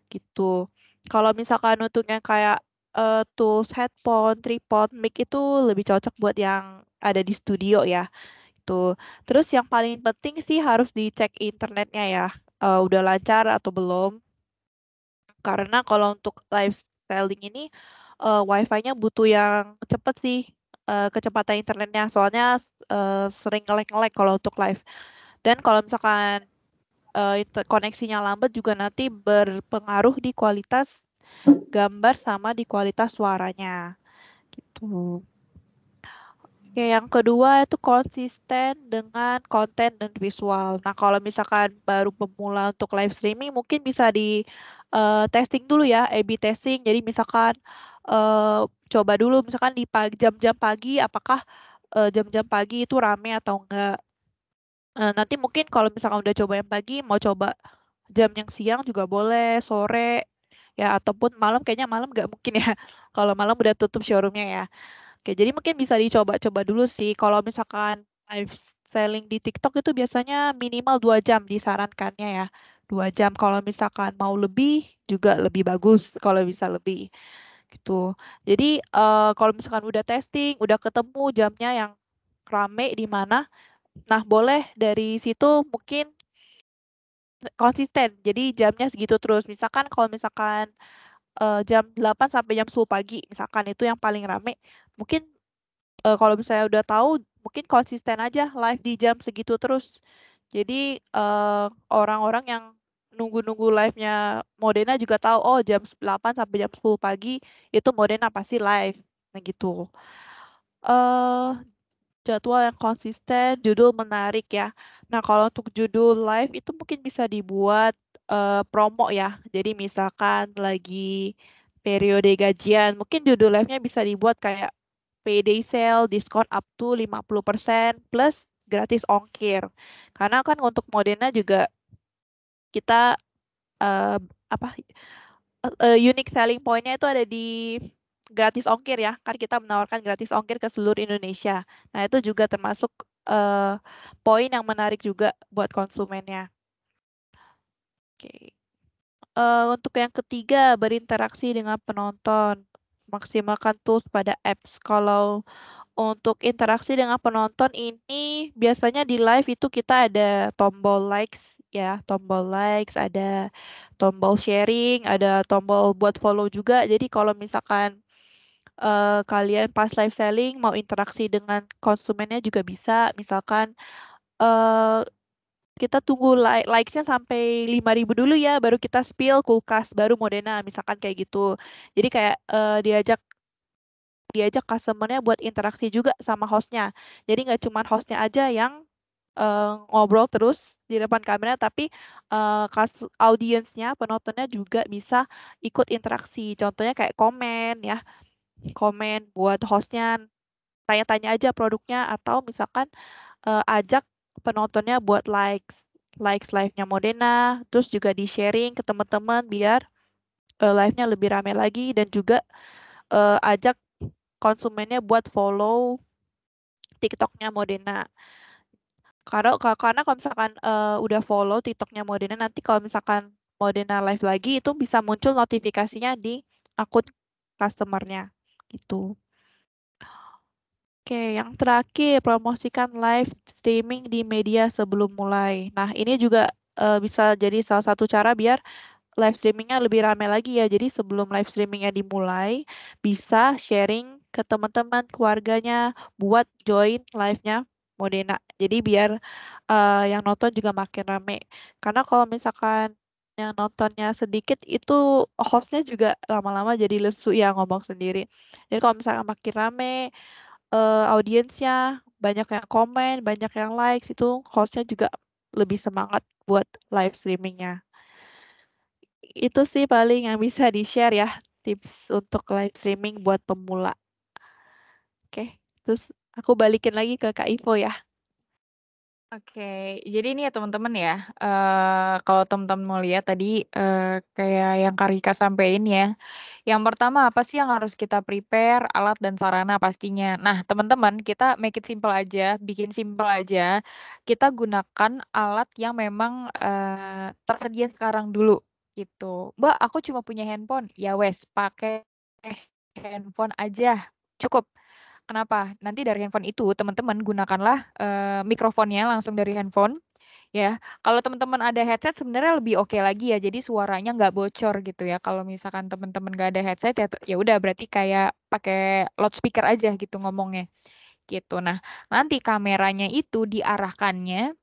gitu. Kalau misalkan untuk yang kayak tools, headphone, tripod, mic itu lebih cocok buat yang ada di studio ya. Itu. Terus yang paling penting sih harus dicek internetnya ya. Udah lancar atau belum. Karena kalau untuk live selling ini wifi-nya butuh yang cepet sih kecepatan internetnya. Soalnya sering nge-lag kalau untuk live. Dan kalau misalkan koneksinya lambat juga nanti berpengaruh di kualitas gambar sama di kualitas suaranya Gitu. Oke, yang kedua itu konsisten dengan konten dan visual. Nah, kalau misalkan baru pemula untuk live streaming, mungkin bisa di testing dulu ya, A/B testing. Jadi misalkan coba dulu, misalkan di jam-jam pagi, apakah jam-jam pagi itu rame atau enggak. Nanti mungkin kalau misalkan udah coba yang pagi, mau coba jam yang siang juga boleh, sore, ya ataupun malam. Kayaknya malam nggak mungkin ya. Kalau malam udah tutup showroomnya ya. Oke, jadi mungkin bisa dicoba-coba dulu sih. Kalau misalkan live selling di TikTok itu biasanya minimal 2 jam disarankannya ya. 2 jam. Kalau misalkan mau lebih juga lebih bagus kalau bisa lebih gitu. Jadi kalau misalkan udah testing, udah ketemu jamnya yang rame di mana, nah boleh dari situ mungkin konsisten. Jadi jamnya segitu terus. Misalkan kalau misalkan jam 8 sampai jam 10 pagi, misalkan itu yang paling rame, mungkin kalau misalnya udah tahu, mungkin konsisten aja live di jam segitu terus. Jadi orang-orang yang nunggu-nunggu live-nya Modena juga tahu, oh jam 8 sampai jam 10 pagi itu Modena pasti live. Nah gitu. eh Jadwal yang konsisten, judul menarik ya. Nah, kalau untuk judul live itu mungkin bisa dibuat promo ya. Jadi misalkan lagi periode gajian, mungkin judul live-nya bisa dibuat kayak payday sale, diskon up to 50% plus gratis ongkir. Karena kan untuk Modena juga kita eh, apa unique selling point-nya itu ada di gratis ongkir ya. Kan kita menawarkan gratis ongkir ke seluruh Indonesia. Nah, itu juga termasuk eh, poin yang menarik juga buat konsumennya. Oke. Untuk yang ketiga, berinteraksi dengan penonton. Maksimalkan tools pada apps. Kalau untuk interaksi dengan penonton ini biasanya di live itu kita ada tombol likes ya, tombol likes, ada tombol sharing, ada tombol buat follow juga. Jadi kalau misalkan kalian pas live selling mau interaksi dengan konsumennya juga bisa. Misalkan eh kita tunggu likes-nya sampai 5.000 dulu ya, baru kita spill kulkas, baru Modena, misalkan kayak gitu. Jadi kayak diajak diajak customer-nya buat interaksi juga sama hostnya. Jadi nggak cuma hostnya aja yang ngobrol terus di depan kamera, tapi audiensnya, penontonnya juga bisa ikut interaksi. Contohnya kayak komen ya, komen buat hostnya, tanya-tanya aja produknya, atau misalkan ajak penontonnya buat likes live-nya Modena, terus juga di-sharing ke teman-teman biar live-nya lebih ramai lagi, dan juga ajak konsumennya buat follow TikTok-nya Modena. Karena kalau misalkan udah follow TikTok-nya Modena, nanti kalau misalkan Modena live lagi itu bisa muncul notifikasinya di akun customer-nya gitu. Oke, yang terakhir promosikan live streaming di media sebelum mulai. Nah, ini juga bisa jadi salah satu cara biar live streamingnya lebih ramai lagi ya. Jadi sebelum live streamingnya dimulai, bisa sharing ke teman-teman, keluarganya, buat join live-nya Modena. Jadi biar yang nonton juga makin rame. Karena kalau misalkan yang nontonnya sedikit, itu hostnya juga lama-lama jadi lesu ya ngomong sendiri. Jadi kalau misalkan makin rame, audiensnya banyak yang komen, banyak yang likes, itu hostnya juga lebih semangat buat live streamingnya. Itu sih paling yang bisa di-share ya, tips untuk live streaming buat pemula. Oke, terus aku balikin lagi ke Kak Ivo ya. Oke, jadi ini ya teman-teman ya, kalau teman-teman mau lihat tadi kayak yang Kak Rika sampein ya, yang pertama apa sih yang harus kita prepare, alat dan sarana pastinya. Nah teman-teman, kita make it simple aja, bikin simple aja, kita gunakan alat yang memang tersedia sekarang dulu gitu. Mbak, aku cuma punya handphone, ya wes, pakai handphone aja, cukup. Kenapa? Nanti dari handphone itu teman-teman gunakanlah mikrofonnya langsung dari handphone ya. Kalau teman-teman ada headset sebenarnya lebih oke lagi ya. Jadi suaranya nggak bocor gitu ya. Kalau misalkan teman-teman nggak ada headset ya ya udah berarti kayak pakai loudspeaker aja gitu ngomongnya gitu. Nah, nanti kameranya itu diarahkannya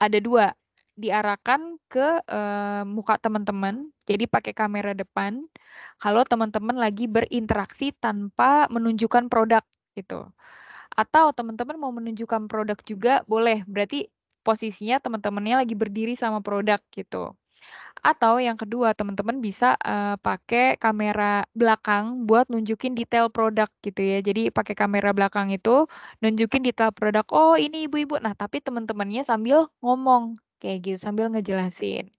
ada dua. diarahkan ke muka teman-teman. Jadi pakai kamera depan. Kalau teman-teman lagi berinteraksi tanpa menunjukkan produk gitu. Atau teman-teman mau menunjukkan produk juga boleh. Berarti posisinya teman-temannya lagi berdiri sama produk gitu. Atau yang kedua, teman-teman bisa pakai kamera belakang buat nunjukin detail produk gitu ya. Jadi pakai kamera belakang itu nunjukin detail produk. Oh, ini ibu-ibu. Nah, tapi teman-temannya sambil ngomong kayak gitu, sambil ngejelasin.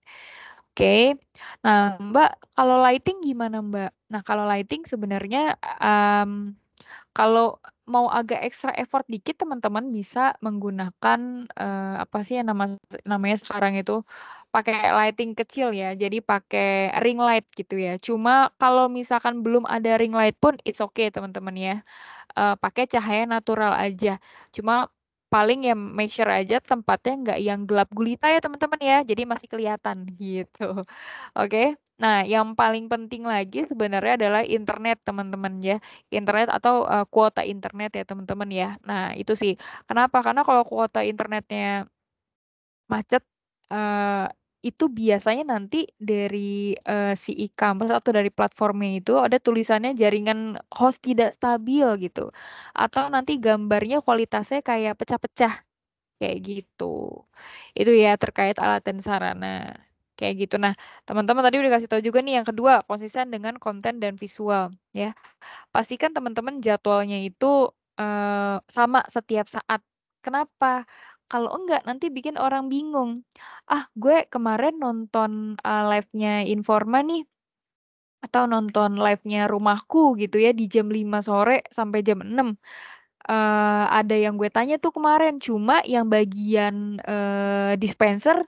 Oke. Nah, Mbak, kalau lighting gimana, Mbak? Nah, kalau lighting sebenarnya kalau mau agak extra effort dikit, teman-teman bisa menggunakan apa sih yang namanya sekarang itu pakai lighting kecil ya. Jadi pakai ring light gitu ya. Cuma kalau misalkan belum ada ring light pun it's okay teman-teman ya. Pakai cahaya natural aja. Cuma paling ya make sure aja tempatnya nggak yang gelap gulita ya teman-teman ya. Jadi masih kelihatan gitu. Oke. Nah, yang paling penting lagi sebenarnya adalah internet teman-teman ya. Internet atau kuota internet ya teman-teman ya. Nah, itu sih. Kenapa? Karena kalau kuota internetnya macet, itu biasanya nanti dari si e-commerce atau dari platformnya itu ada tulisannya jaringan host tidak stabil gitu. Atau nanti gambarnya kualitasnya kayak pecah-pecah kayak gitu. Itu ya terkait alat dan sarana. Kayak gitu. Nah, teman-teman tadi udah kasih tahu juga nih yang kedua, konsisten dengan konten dan visual ya. Pastikan teman-teman jadwalnya itu sama setiap saat. Kenapa? Kalau enggak nanti bikin orang bingung. Ah, gue kemarin nonton live-nya Informa nih atau nonton live-nya Rumahku gitu ya di jam 5 sore sampai jam 6. Ada yang gue tanya tuh kemarin, cuma yang bagian dispenser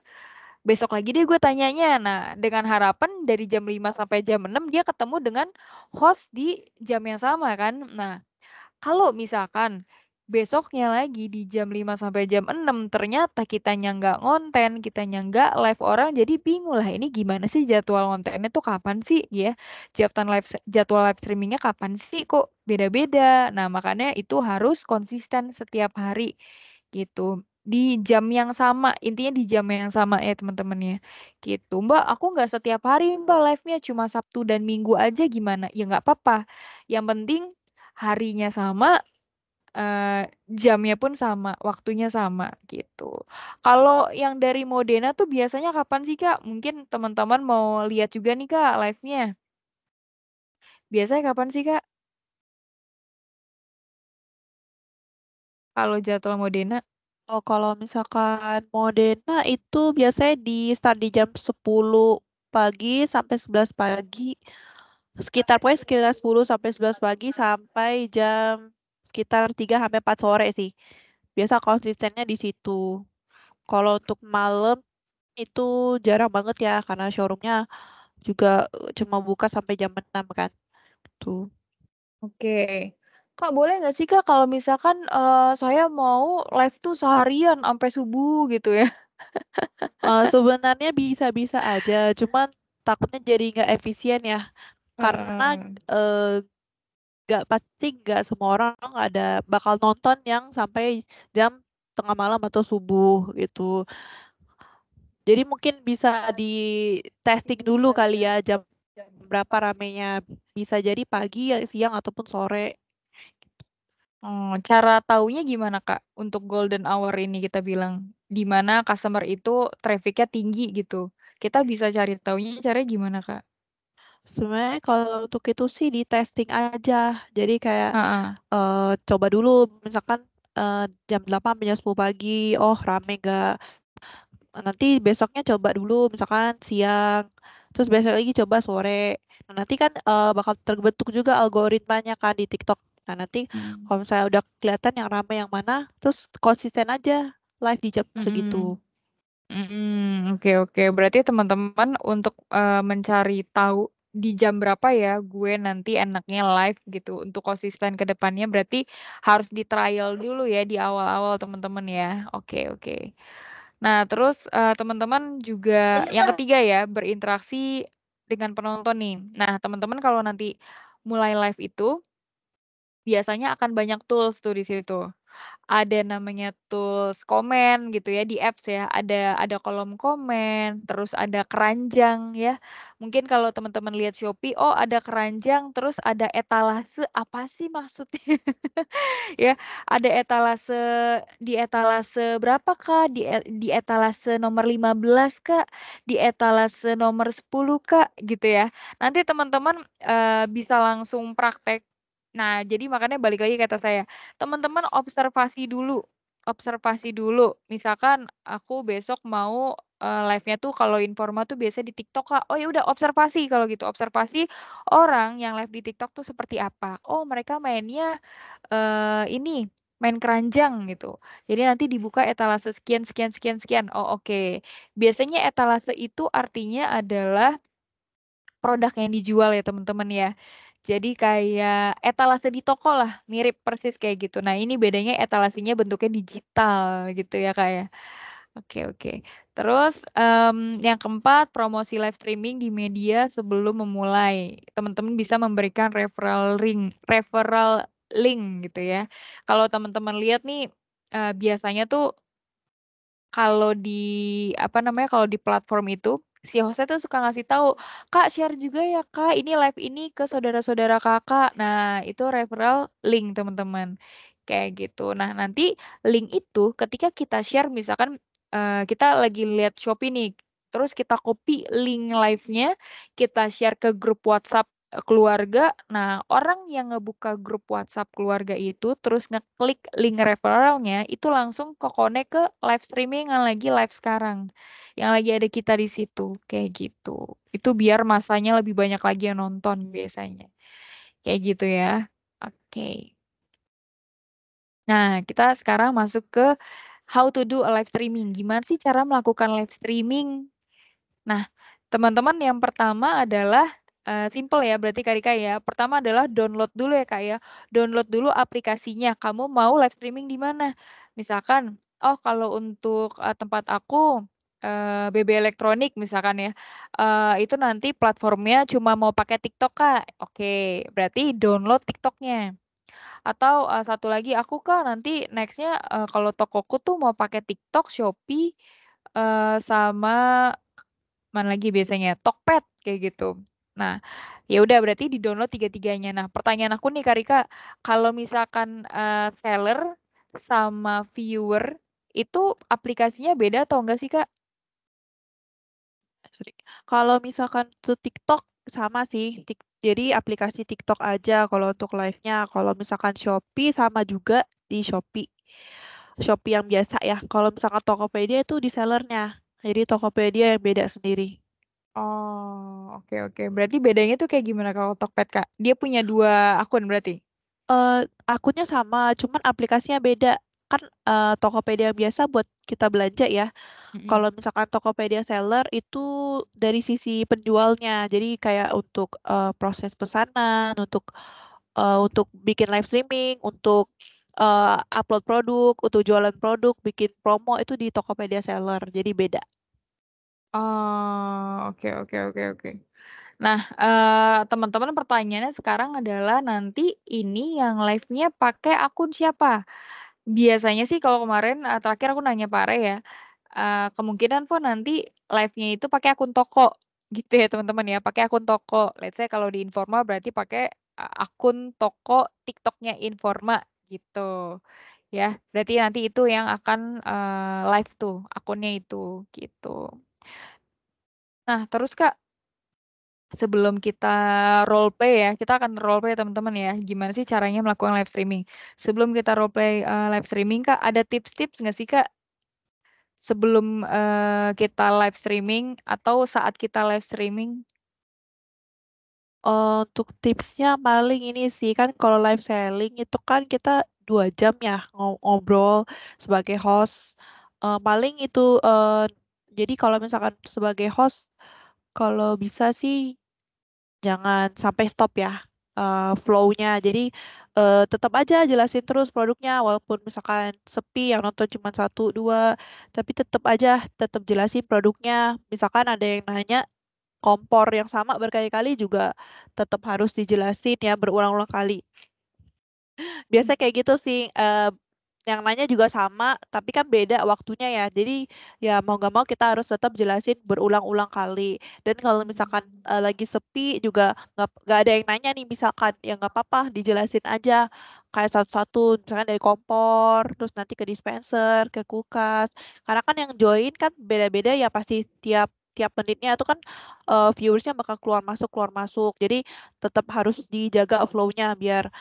besok lagi deh gue tanyanya. Nah, dengan harapan dari jam 5 sampai jam 6 dia ketemu dengan host di jam yang sama kan. Nah, kalau misalkan besoknya lagi di jam 5 sampai jam 6 ternyata kitanya nggak ngonten, kitanya nggak live orang jadi bingung lah ini gimana sih jadwal kontennya tuh kapan sih ya? Jadwal live streamingnya kapan sih kok beda-beda. Nah, makanya itu harus konsisten setiap hari gitu. Di jam yang sama, intinya di jam yang sama ya teman-teman ya. Gitu. Mbak, aku nggak setiap hari Mbak live-nya cuma Sabtu dan Minggu aja gimana? Ya nggak apa-apa. Yang penting harinya sama, jamnya pun sama, waktunya sama gitu. Kalau yang dari Modena tuh biasanya kapan sih Kak? Mungkin teman-teman mau lihat juga nih Kak live-nya. Biasanya kapan sih Kak? Kalau jadwal Modena? Oh, kalau misalkan Modena itu biasanya di start di jam 10 pagi sampai 11 pagi. Pokoknya sekitar 10 sampai 11 pagi sampai jam sekitar 3 sampai 4 sore sih. Biasa konsistennya di situ. Kalau untuk malam itu jarang banget ya karena showroomnya juga cuma buka sampai jam 6 kan. Tuh. Oke. Kak, boleh nggak sih Kak kalau misalkan saya mau live tuh seharian sampai subuh gitu ya? Sebenarnya bisa-bisa aja, cuman takutnya jadi nggak efisien ya. Karena Heeh. nggak pasti nggak semua orang ada bakal nonton yang sampai jam tengah malam atau subuh gitu. Jadi mungkin bisa di testing dulu kali ya jam berapa ramenya. Bisa jadi pagi, siang ataupun sore. Cara taunya gimana Kak? Untuk golden hour ini kita bilang, di mana customer itu trafficnya tinggi gitu. Kita bisa cari taunya caranya gimana Kak? Sebenarnya kalau untuk itu sih di testing aja. Jadi kayak Heeh. coba dulu misalkan jam 8 sampai jam 10 pagi, oh rame gak? Nanti besoknya coba dulu misalkan siang, terus besok lagi coba sore. Nah, nanti kan bakal terbentuk juga algoritmanya kan di TikTok. Nah, nanti Mm. kalau misalnya udah kelihatan yang rame yang mana, terus konsisten aja live di jam segitu. Mm-mm. Oke oke. Berarti teman-teman untuk mencari tahu di jam berapa ya gue nanti enaknya live gitu untuk konsisten ke depannya berarti harus di trial dulu ya di awal-awal teman-teman ya. Oke oke. Nah, terus teman-teman juga yang ketiga ya berinteraksi dengan penonton nih. Nah, teman-teman kalau nanti mulai live itu biasanya akan banyak tools tuh di situ. ada namanya tools komen gitu ya di apps ya. Ada kolom komen, terus ada keranjang ya. Mungkin kalau teman-teman lihat Shopee, oh ada keranjang, terus ada etalase, apa sih maksudnya? Ya, ada di etalase berapa Kak? Di etalase nomor 15 Kak, di etalase nomor 10 Kak, gitu ya. Nanti teman-teman bisa langsung praktek. Nah, jadi makanya balik lagi kata saya, teman-teman observasi dulu. Observasi dulu. Misalkan aku besok mau live-nya tuh kalau Informa tuh biasa di TikTok Kak. Oh ya udah observasi kalau gitu. Observasi orang yang live di TikTok tuh seperti apa. Oh, mereka mainnya ini main keranjang gitu. Jadi nanti dibuka etalase sekian sekian sekian sekian. Oh oke. Biasanya etalase itu artinya adalah produk yang dijual ya teman-teman ya. Jadi kayak etalase di toko lah, mirip persis kayak gitu. Nah ini bedanya etalasenya bentuknya digital gitu ya Kak ya. Oke oke. Terus yang keempat, promosi live streaming di media sebelum memulai. Teman-teman bisa memberikan referral link gitu ya. Kalau teman-teman lihat nih biasanya tuh kalau di apa namanya, kalau di platform itu, si hostnya tuh suka ngasih tahu, "Kak, share juga ya, Kak, ini live ini ke saudara-saudara Kakak." Nah, itu referral link, teman-teman. Kayak gitu. Nah, nanti link itu ketika kita share misalkan, kita lagi lihat Shopee nih, terus kita copy link live-nya, kita share ke grup WhatsApp, keluarga. Nah, orang yang ngebuka grup WhatsApp keluarga itu, terus ngeklik link referralnya, itu langsung ke-connect ke live streaming yang lagi live sekarang. Yang lagi ada kita di situ, kayak gitu. Itu biar masanya lebih banyak lagi yang nonton biasanya. Kayak gitu ya. Oke. Nah, kita sekarang masuk ke how to do a live streaming. Gimana sih cara melakukan live streaming? Nah, teman-teman yang pertama adalah simple ya, berarti Kak Rika ya. Pertama adalah download dulu ya Kak ya. Download dulu aplikasinya. Kamu mau live streaming di mana? Misalkan, oh kalau untuk tempat aku BB Elektronik misalkan ya, itu nanti platformnya cuma mau pakai TikTok Kak. Oke, berarti download TikToknya. Atau satu lagi aku Kak nanti nextnya kalau tokoku tuh mau pakai TikTok, Shopee, sama mana lagi biasanya Tokped kayak gitu. Nah, ya udah berarti di-download tiga-tiganya. Nah, pertanyaan aku nih Kak Rika, kalau misalkan seller sama viewer itu aplikasinya beda atau enggak sih Kak? Kalau misalkan tuh TikTok sama sih. Jadi aplikasi TikTok aja kalau untuk live-nya. Kalau misalkan Shopee sama juga di Shopee. Shopee yang biasa ya. Kalau misalkan Tokopedia itu di sellernya. Jadi Tokopedia yang beda sendiri. Oh, oke oke. Berarti bedanya tuh kayak gimana kalau Tokped Kak? Dia punya 2 akun berarti? Akunnya sama, cuman aplikasinya beda. Kan Tokopedia biasa buat kita belanja ya. Kalau misalkan Tokopedia seller itu dari sisi penjualnya. Jadi kayak untuk proses pesanan, untuk bikin live streaming, untuk upload produk, untuk jualan produk, bikin promo itu di Tokopedia seller. Jadi beda. Oh, oke oke oke oke. Nah, teman-teman pertanyaannya sekarang adalah nanti ini yang live-nya pakai akun siapa? Biasanya sih kalau kemarin, terakhir aku nanya Pak Re ya, kemungkinan pun nanti live-nya itu pakai akun toko, gitu ya teman-teman ya, pakai akun toko. Let's say kalau di Informa berarti pakai, akun toko TikTok-nya Informa, gitu. Ya, berarti nanti itu yang akan, live tuh, akunnya itu, gitu. Nah, terus Kak, sebelum kita role play ya, kita akan role play teman-teman ya. Gimana sih caranya melakukan live streaming? Sebelum kita role play live streaming Kak, ada tips-tips nggak sih Kak? Sebelum kita live streaming atau saat kita live streaming? Untuk tipsnya paling ini sih kan kalau live selling itu kan kita 2 jam ya ngobrol sebagai host. Paling itu jadi kalau misalkan sebagai host kalau bisa sih jangan sampai stop ya flow-nya. Jadi tetap aja jelasin terus produknya walaupun misalkan sepi yang nonton cuma 1, 2, tapi tetap jelasin produknya. Misalkan ada yang nanya kompor yang sama berkali-kali juga tetap harus dijelasin ya berulang-ulang kali. Biasa kayak gitu sih. yang nanya juga sama, tapi kan beda waktunya ya. Jadi ya mau nggak mau kita harus tetap jelasin berulang-ulang kali. Dan kalau misalkan lagi sepi juga nggak ada yang nanya nih misalkan, ya nggak apa-apa dijelasin aja kayak satu-satu, misalkan dari kompor, terus nanti ke dispenser, ke kulkas. Karena kan yang join kan beda-beda ya pasti tiap tiap menitnya itu kan viewersnya bakal keluar masuk. Jadi tetap harus dijaga flow-nya biar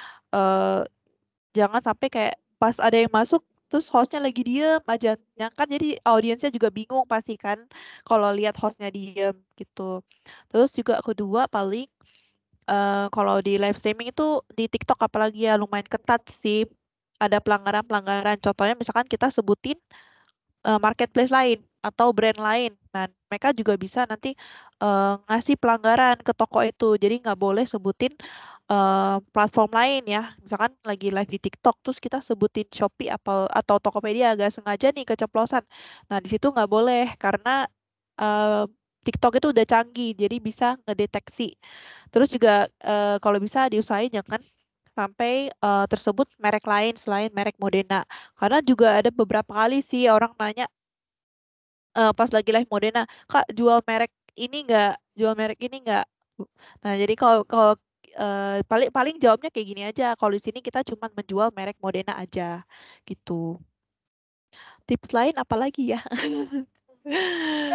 jangan sampai kayak pas ada yang masuk terus hostnya lagi diem aja. Ya kan jadi audiensnya juga bingung pasti kan kalau lihat hostnya diem gitu. Terus juga kedua paling kalau di live streaming itu di TikTok apalagi ya lumayan ketat sih. Ada pelanggaran-pelanggaran. Contohnya misalkan kita sebutin marketplace lain atau brand lain. Nah, mereka juga bisa nanti ngasih pelanggaran ke toko itu. Jadi nggak boleh sebutin platform lain ya. Misalkan lagi live di TikTok, terus kita sebutin Shopee atau Tokopedia agak sengaja nih keceplosan. Nah, di situ nggak boleh karena TikTok itu udah canggih, jadi bisa ngedeteksi. Terus juga kalau bisa diusahain jangan sampai tersebut merek lain selain merek Modena. Karena juga ada beberapa kali sih orang nanya pas lagi live Modena, Kak jual merek ini nggak? Jual merek ini nggak? Nah, jadi kalau kalau paling paling jawabnya kayak gini aja. Kalau di sini kita cuma menjual merek Modena aja, gitu. Tips lain apa lagi ya?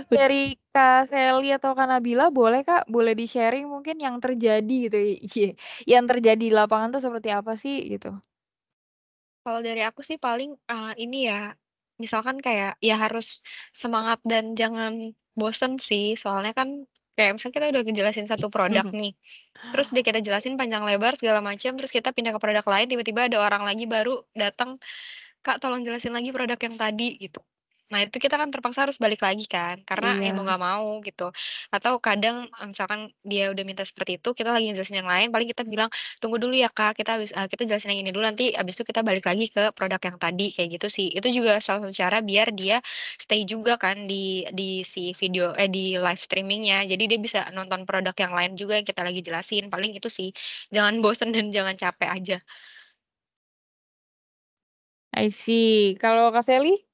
Dari Kak Sally atau Kak Nabila boleh Kak, boleh di-sharing mungkin yang terjadi gitu ya. Yang terjadi di lapangan tuh seperti apa sih gitu? Kalau dari aku sih paling ini ya, misalkan kayak ya harus semangat dan jangan bosen sih. Soalnya kan kayak misalnya kita udah ngejelasin satu produk nih. Terus udah kita jelasin panjang lebar segala macam, terus kita pindah ke produk lain, tiba-tiba ada orang lagi baru datang, Kak tolong jelasin lagi produk yang tadi gitu. Nah itu kita kan terpaksa harus balik lagi kan, karena ya mau Iya. nggak mau gitu. Atau kadang misalkan dia udah minta seperti itu, kita lagi ngejelasin yang lain, paling kita bilang tunggu dulu ya kak, kita jelasin yang ini dulu, nanti abis itu kita balik lagi ke produk yang tadi kayak gitu sih. Itu juga salah satu cara biar dia stay juga kan di si video di live streamingnya. Jadi dia bisa nonton produk yang lain juga yang kita lagi jelasin. Paling itu sih, jangan bosen dan jangan capek aja. I see. Kalau Kak Sally?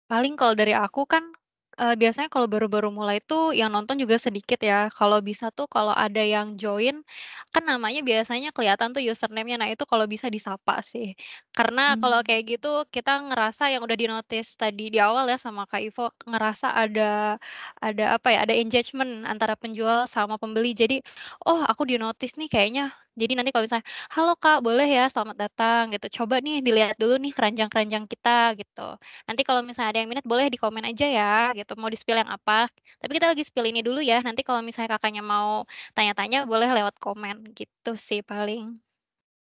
Paling kalau dari aku kan biasanya kalau baru-baru mulai tuh yang nonton juga sedikit ya. Kalau bisa tuh kalau ada yang join, kan namanya biasanya kelihatan tuh username-nya. Nah itu kalau bisa disapa sih. Karena kalau kayak gitu kita ngerasa yang udah di-notice tadi di awal ya sama Kak Ivo, ngerasa ada apa ya, ada engagement antara penjual sama pembeli. Jadi, oh aku di-notice nih kayaknya. Jadi nanti kalau misalnya, halo Kak, boleh ya selamat datang gitu. Coba nih dilihat dulu nih keranjang-keranjang kita gitu. Nanti kalau misalnya ada yang minat boleh di komen aja ya gitu, mau di-spill yang apa. Tapi kita lagi spill ini dulu ya, nanti kalau misalnya Kakaknya mau tanya-tanya boleh lewat komen, gitu sih paling.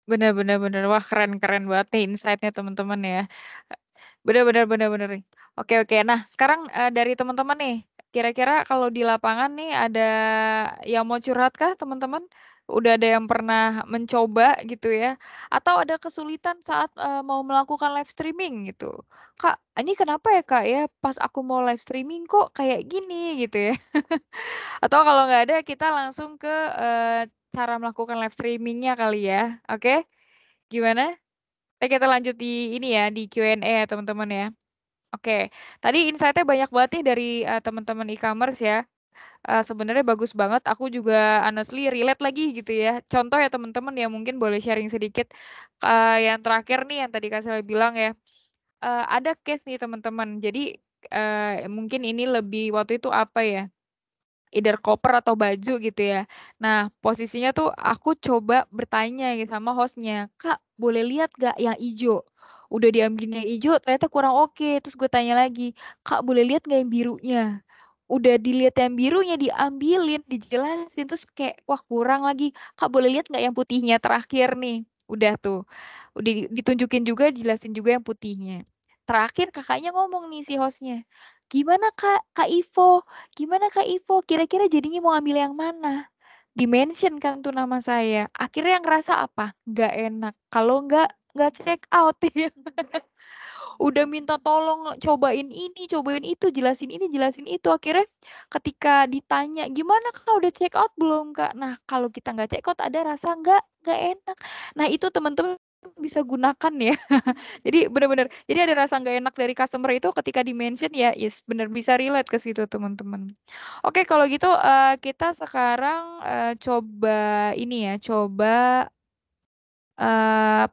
Bener bener bener. Wah keren banget nih insight-nya teman-teman ya. Bener. Oke oke. Nah sekarang dari teman-teman nih, kira-kira kalau di lapangan nih ada yang mau curhat kah teman-teman? Udah ada yang pernah mencoba gitu ya? Atau ada kesulitan saat mau melakukan live streaming gitu? Kak, ini kenapa ya Kak ya pas aku mau live streaming kok kayak gini gitu ya? Atau kalau nggak ada kita langsung ke cara melakukan live streaming-nya kali ya, oke? Gimana? Kita lanjut di ini ya, di Q&A ya teman-teman ya. Oke, tadi insight-nya banyak banget nih dari teman-teman e-commerce ya. Sebenarnya bagus banget, aku juga honestly relate lagi gitu ya. Contoh ya teman-teman ya mungkin boleh sharing sedikit. Yang terakhir nih yang tadi Kak Sela bilang ya, ada case nih teman-teman. Jadi mungkin ini lebih waktu itu apa ya? Either koper atau baju gitu ya. Nah, posisinya tuh aku coba bertanya gitu sama hostnya, Kak, boleh lihat gak yang ijo? Udah diambilin yang ijo, ternyata kurang oke. Terus gue tanya lagi, Kak, boleh lihat gak yang birunya? Udah dilihat yang birunya, diambilin, dijelasin. Terus kayak, wah kurang lagi. Kak, boleh lihat gak yang putihnya terakhir nih? Udah tuh. Udah ditunjukin juga, dijelasin juga yang putihnya. Terakhir kakaknya ngomong nih si hostnya, gimana Kak Ivo? Gimana Kak Ivo? Kira-kira jadinya mau ambil yang mana? Di-mention kan tuh nama saya. Akhirnya yang ngerasa apa? Nggak enak. Kalau nggak check out ya. Udah minta tolong cobain ini, cobain itu, jelasin ini, jelasin itu. Akhirnya ketika ditanya, gimana Kak udah check out belum Kak? Nah kalau kita nggak check out ada rasa nggak enak. Nah itu teman-teman bisa gunakan ya. Jadi benar-benar, jadi ada rasa nggak enak dari customer itu ketika di-mention ya, yes benar bisa relate ke situ teman-teman. Oke kalau gitu kita sekarang coba ini ya, coba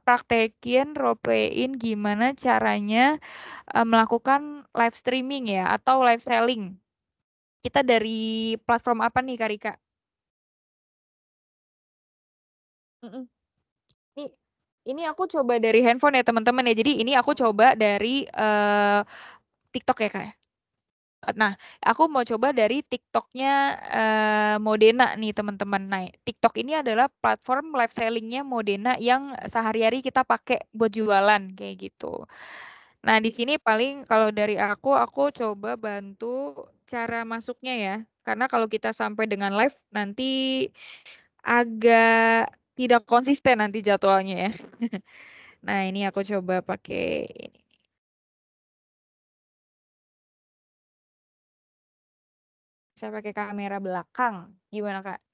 praktekin role playin gimana caranya melakukan live streaming ya atau live selling. Kita dari platform apa nih Kak Rika? Mm-mm. Ini aku coba dari handphone ya teman-teman ya. Jadi ini aku coba dari TikTok ya Kak ya. Nah, aku mau coba dari TikToknya Modena nih teman-teman. Nah, TikTok ini adalah platform live sellingnya Modena yang sehari-hari kita pakai buat jualan kayak gitu. Nah, di sini paling kalau dari aku coba bantu cara masuknya ya. Karena kalau kita sampai dengan live nanti agak tidak konsisten nanti jadwalnya ya. Nah, ini aku coba pakai ini. Saya pakai kamera belakang. Gimana, Kak?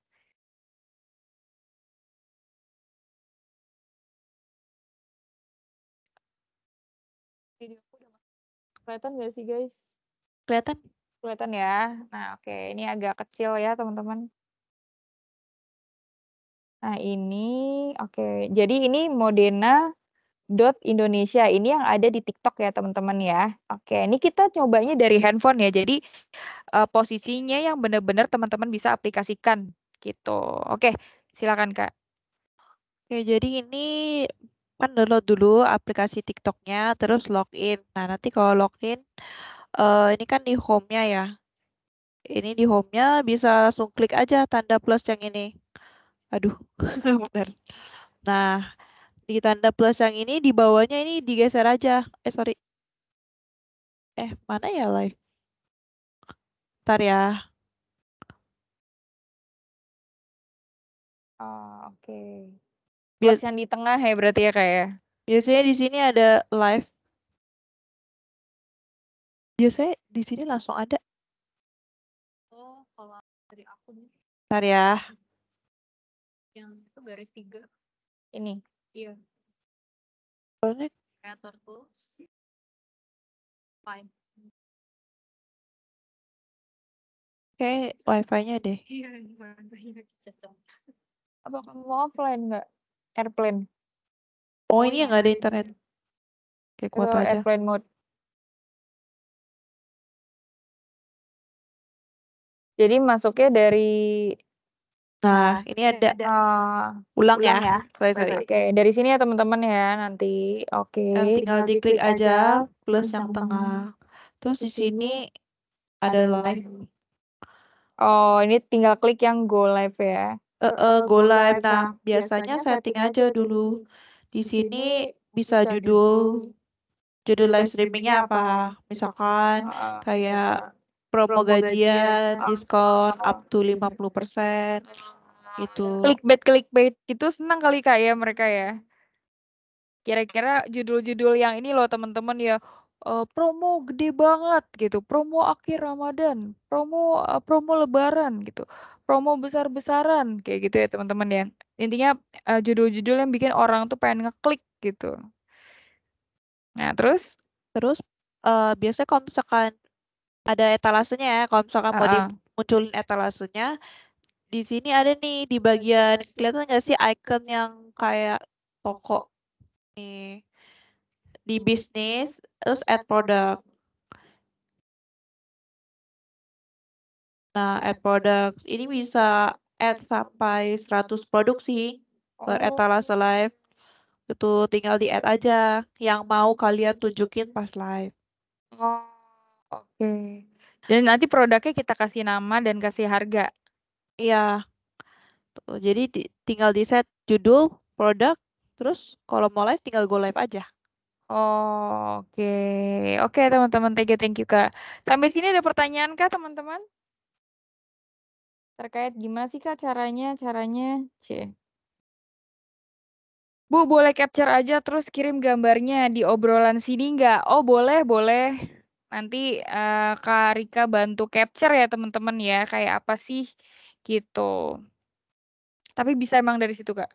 Videoku udah kelihatan nggak sih, guys? Kelihatan? Kelihatan ya. Nah, oke. Ini agak kecil ya, teman-teman. Nah, ini oke. Jadi ini Modena Indonesia ini yang ada di TikTok ya teman-teman ya. Oke, ini kita cobanya dari handphone ya. Jadi posisinya yang benar-benar teman-teman bisa aplikasikan gitu. Oke, silakan Kak. Oke, jadi ini kan download dulu aplikasi TikToknya, terus login. Nah, nanti kalau login, ini kan di home-nya ya. Ini di home-nya bisa langsung klik aja tanda plus yang ini. Aduh, bentar. Nah, di tanda plus yang ini, di bawahnya ini digeser aja. Sorry. Mana ya live? Ntar ya. Oh, oke. Plus yang di tengah ya berarti ya Kak ya. Biasanya di sini ada live. Biasanya di sini langsung ada. Oh, kalau dari aku nih. Ntar ya. Yang itu garis 3. Ini. Iya. Creator tools. Fine. Kayak wifi-nya deh. Iya, wifi-nya cocok. Apa kamu mau offline nggak? Airplane. Oh, ini yang nggak ada internet. Kayak kuota aja. Airplane mode. Jadi masuknya dari Nah, ini ada ulang ya. Sorry. Oke, dari sini ya teman-teman ya nanti. Oke. Tinggal diklik aja plus yang tengah. Terus di sini ada live. Oh, ini tinggal klik yang go live ya. Go live. Nah, biasanya setting aja dulu. Di sini bisa judul live streamingnya apa. Misalkan kayak promo gajian, diskon up to 50%. Itu. Clickbait gitu senang kali Kak ya mereka ya. Kira-kira judul-judul yang ini loh teman-teman ya. Promo gede banget gitu, promo akhir Ramadan, promo Lebaran gitu, promo besar-besaran kayak gitu ya teman-teman ya. Intinya judul-judul yang bikin orang tuh pengen ngeklik gitu. Nah terus biasanya kalau misalkan ada etalasenya ya, kalau misalkan mau dimunculin etalasenya, di sini ada nih di bagian, kelihatan nggak sih icon yang kayak toko nih di bisnis, terus add product. Nah, add product ini bisa add sampai 100 produk sih per etalase live. Itu tinggal di add aja yang mau kalian tunjukin pas live. Oh, oke. Dan nanti produknya kita kasih nama dan kasih harga. Iya. Jadi tinggal di set judul, produk, terus kalau mau live tinggal go live aja. Oh, oke. Oke, teman-teman, thank you, Kak. Sampai sini ada pertanyaan Kak, teman-teman? Terkait gimana sih Kak caranya? Bu, boleh capture aja terus kirim gambarnya di obrolan sini nggak? Oh, boleh. Nanti Kak Rika bantu capture ya teman-teman ya. Kayak apa sih gitu. Tapi bisa emang dari situ Kak?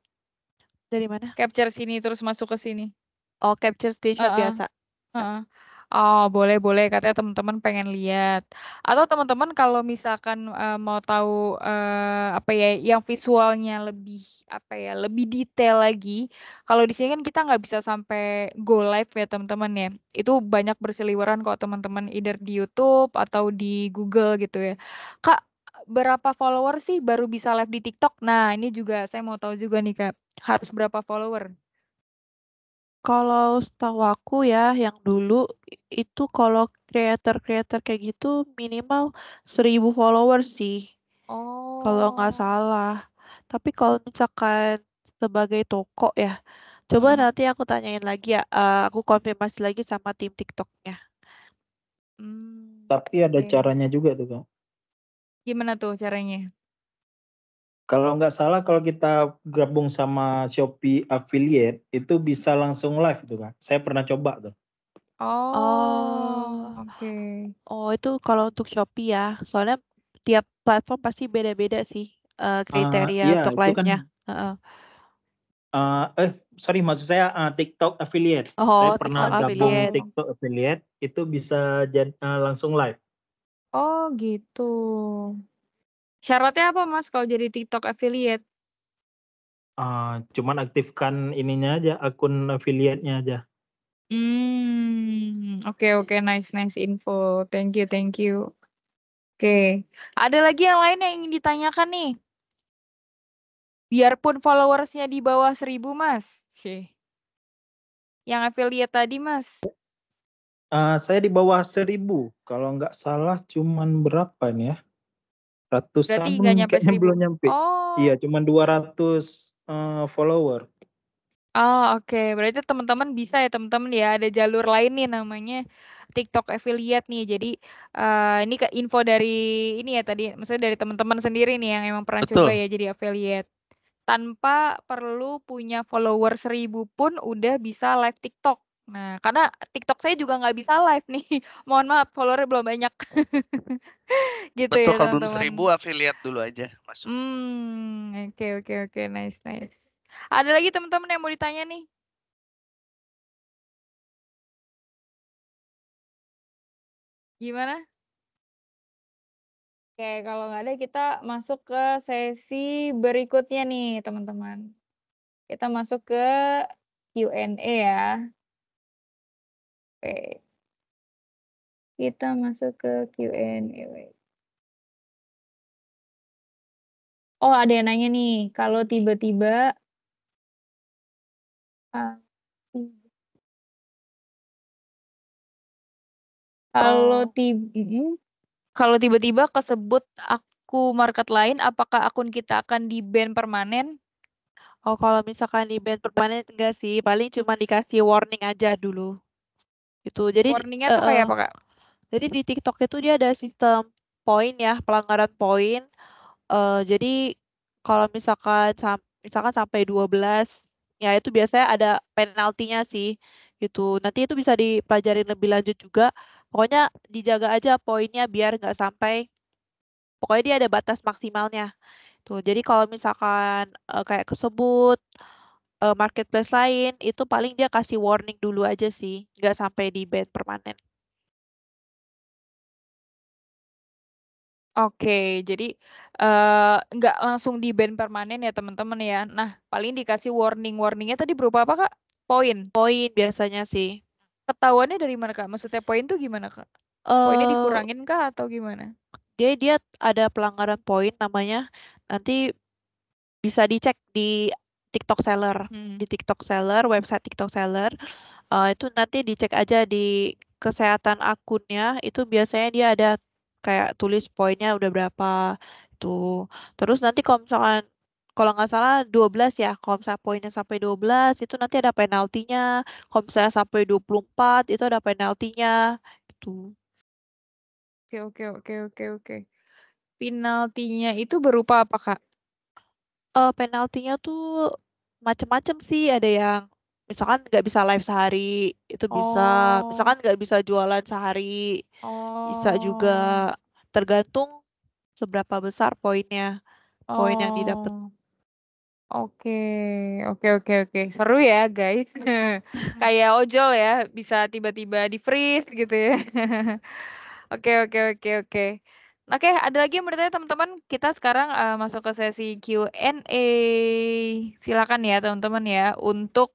Dari mana? Capture sini terus masuk ke sini. Oh, capture screenshot Heeh. biasa. Bisa. Heeh. Oh, boleh katanya teman-teman pengen lihat. Atau teman-teman kalau misalkan mau tahu apa ya yang visualnya lebih apa ya, lebih detail lagi. Kalau di sini kan kita nggak bisa sampai go live ya teman-teman ya. Itu banyak berseliweran kok teman-teman either di YouTube atau di Google gitu ya. Kak, berapa follower sih baru bisa live di TikTok? Nah, ini juga saya mau tahu juga nih Kak. Harus berapa follower? Kalau setahu aku ya, yang dulu itu kalau creator-creator kayak gitu minimal 1.000 followers sih, kalau nggak Oh. salah. Tapi kalau misalkan sebagai toko ya, coba nanti aku tanyain lagi ya, aku konfirmasi lagi sama tim TikToknya. Tapi ada caranya juga tuh Kak. Gimana tuh caranya? Kalau nggak salah kalau kita gabung sama Shopee Affiliate itu bisa langsung live tuh Kak. Saya pernah coba tuh. Oh, Oke. oh itu kalau untuk Shopee ya, soalnya tiap platform pasti beda-beda sih kriteria Iya untuk itu kan live-nya. Heeh. sorry maksud saya TikTok Affiliate. Saya Oh, pernah TikTok gabung affiliate. TikTok Affiliate itu bisa langsung live. Oh gitu. Syaratnya apa Mas kalau jadi TikTok affiliate? Cuman aktifkan ininya aja, akun affiliate-nya aja. Oke, nice info. Thank you. Oke. Ada lagi yang lain yang ingin ditanyakan nih? Biarpun followersnya di bawah 1.000 Mas. Cih. Yang affiliate tadi Mas. Saya di bawah 1.000. Kalau nggak salah cuman berapa nih ya? Ratusan Berarti nggak nyampe kayaknya 1.000. belum nyampe. Oh. Iya, cuman 200 follower. Oh, oke. Berarti teman-teman bisa ya teman-teman ya ada jalur lain nih namanya TikTok affiliate nih. Jadi ini info dari ini ya tadi, maksudnya dari teman-teman sendiri nih yang emang pernah coba Betul. ya jadi affiliate. Tanpa perlu punya follower 1.000 pun udah bisa live TikTok. Nah, karena TikTok saya juga nggak bisa live nih. Mohon maaf, followernya belum banyak. Gitu Betul, ya kalau belum teman-teman. 1.000 affiliate dulu aja masuk. Oke. Nice. Ada lagi teman-teman yang mau ditanya nih? Gimana? Oke, kalau nggak ada kita masuk ke sesi berikutnya nih teman-teman. Kita masuk ke Q&A ya. Oke. Kita masuk ke Q&A. Oh, ada yang nanya nih, kalau tiba-tiba kalau tiba-tiba kesebut aku market lain, apakah akun kita akan di-ban permanen? Oh, kalau misalkan di ban permanen enggak sih, paling cuma dikasih warning aja dulu. Itu. Jadi Warningnya tuh kayak apa, Kak? Jadi di TikTok itu dia ada sistem poin ya, pelanggaran poin. Jadi kalau misalkan sampai 12 ya itu biasanya ada penaltinya sih. Gitu. Nanti itu bisa dipelajarin lebih lanjut juga. Pokoknya dijaga aja poinnya biar nggak sampai pokoknya dia ada batas maksimalnya. Tuh, jadi kalau misalkan kayak kesebut marketplace lain itu paling dia kasih warning dulu aja sih, nggak sampai di ban permanen. Oke, jadi nggak langsung di-ban permanen ya teman-teman ya. Nah, paling dikasih warningnya tadi berupa apa, Kak? Poin. Poin biasanya sih. Ketahuannya dari mana, Kak? Maksudnya poin tuh gimana, Kak? Poinnya dikurangin kah atau gimana? Dia ada pelanggaran poin namanya. Nanti bisa dicek di TikTok Seller. Di TikTok Seller, website TikTok Seller. Itu nanti dicek aja di kesehatan akunnya. Itu biasanya dia ada kayak tulis poinnya udah berapa. Itu. Terus nanti kalau nggak salah 12 ya. Kalau misalnya poinnya sampai 12 itu nanti ada penaltinya. Kalau misalnya sampai 24 itu ada penaltinya. Itu. Oke. Penaltinya itu berupa apa, Kak? Penaltinya tuh macem-macem sih. Ada yang misalkan nggak bisa live sehari, itu bisa. Misalkan nggak bisa jualan sehari, bisa juga. Tergantung seberapa besar poin yang didapat. Oke, oke. Seru ya, guys. Kayak ojol ya, bisa tiba-tiba di-freeze gitu ya. Oke. Oke, ada lagi yang bertanya teman-teman? Kita sekarang masuk ke sesi Q&A. Silakan ya teman-teman ya untuk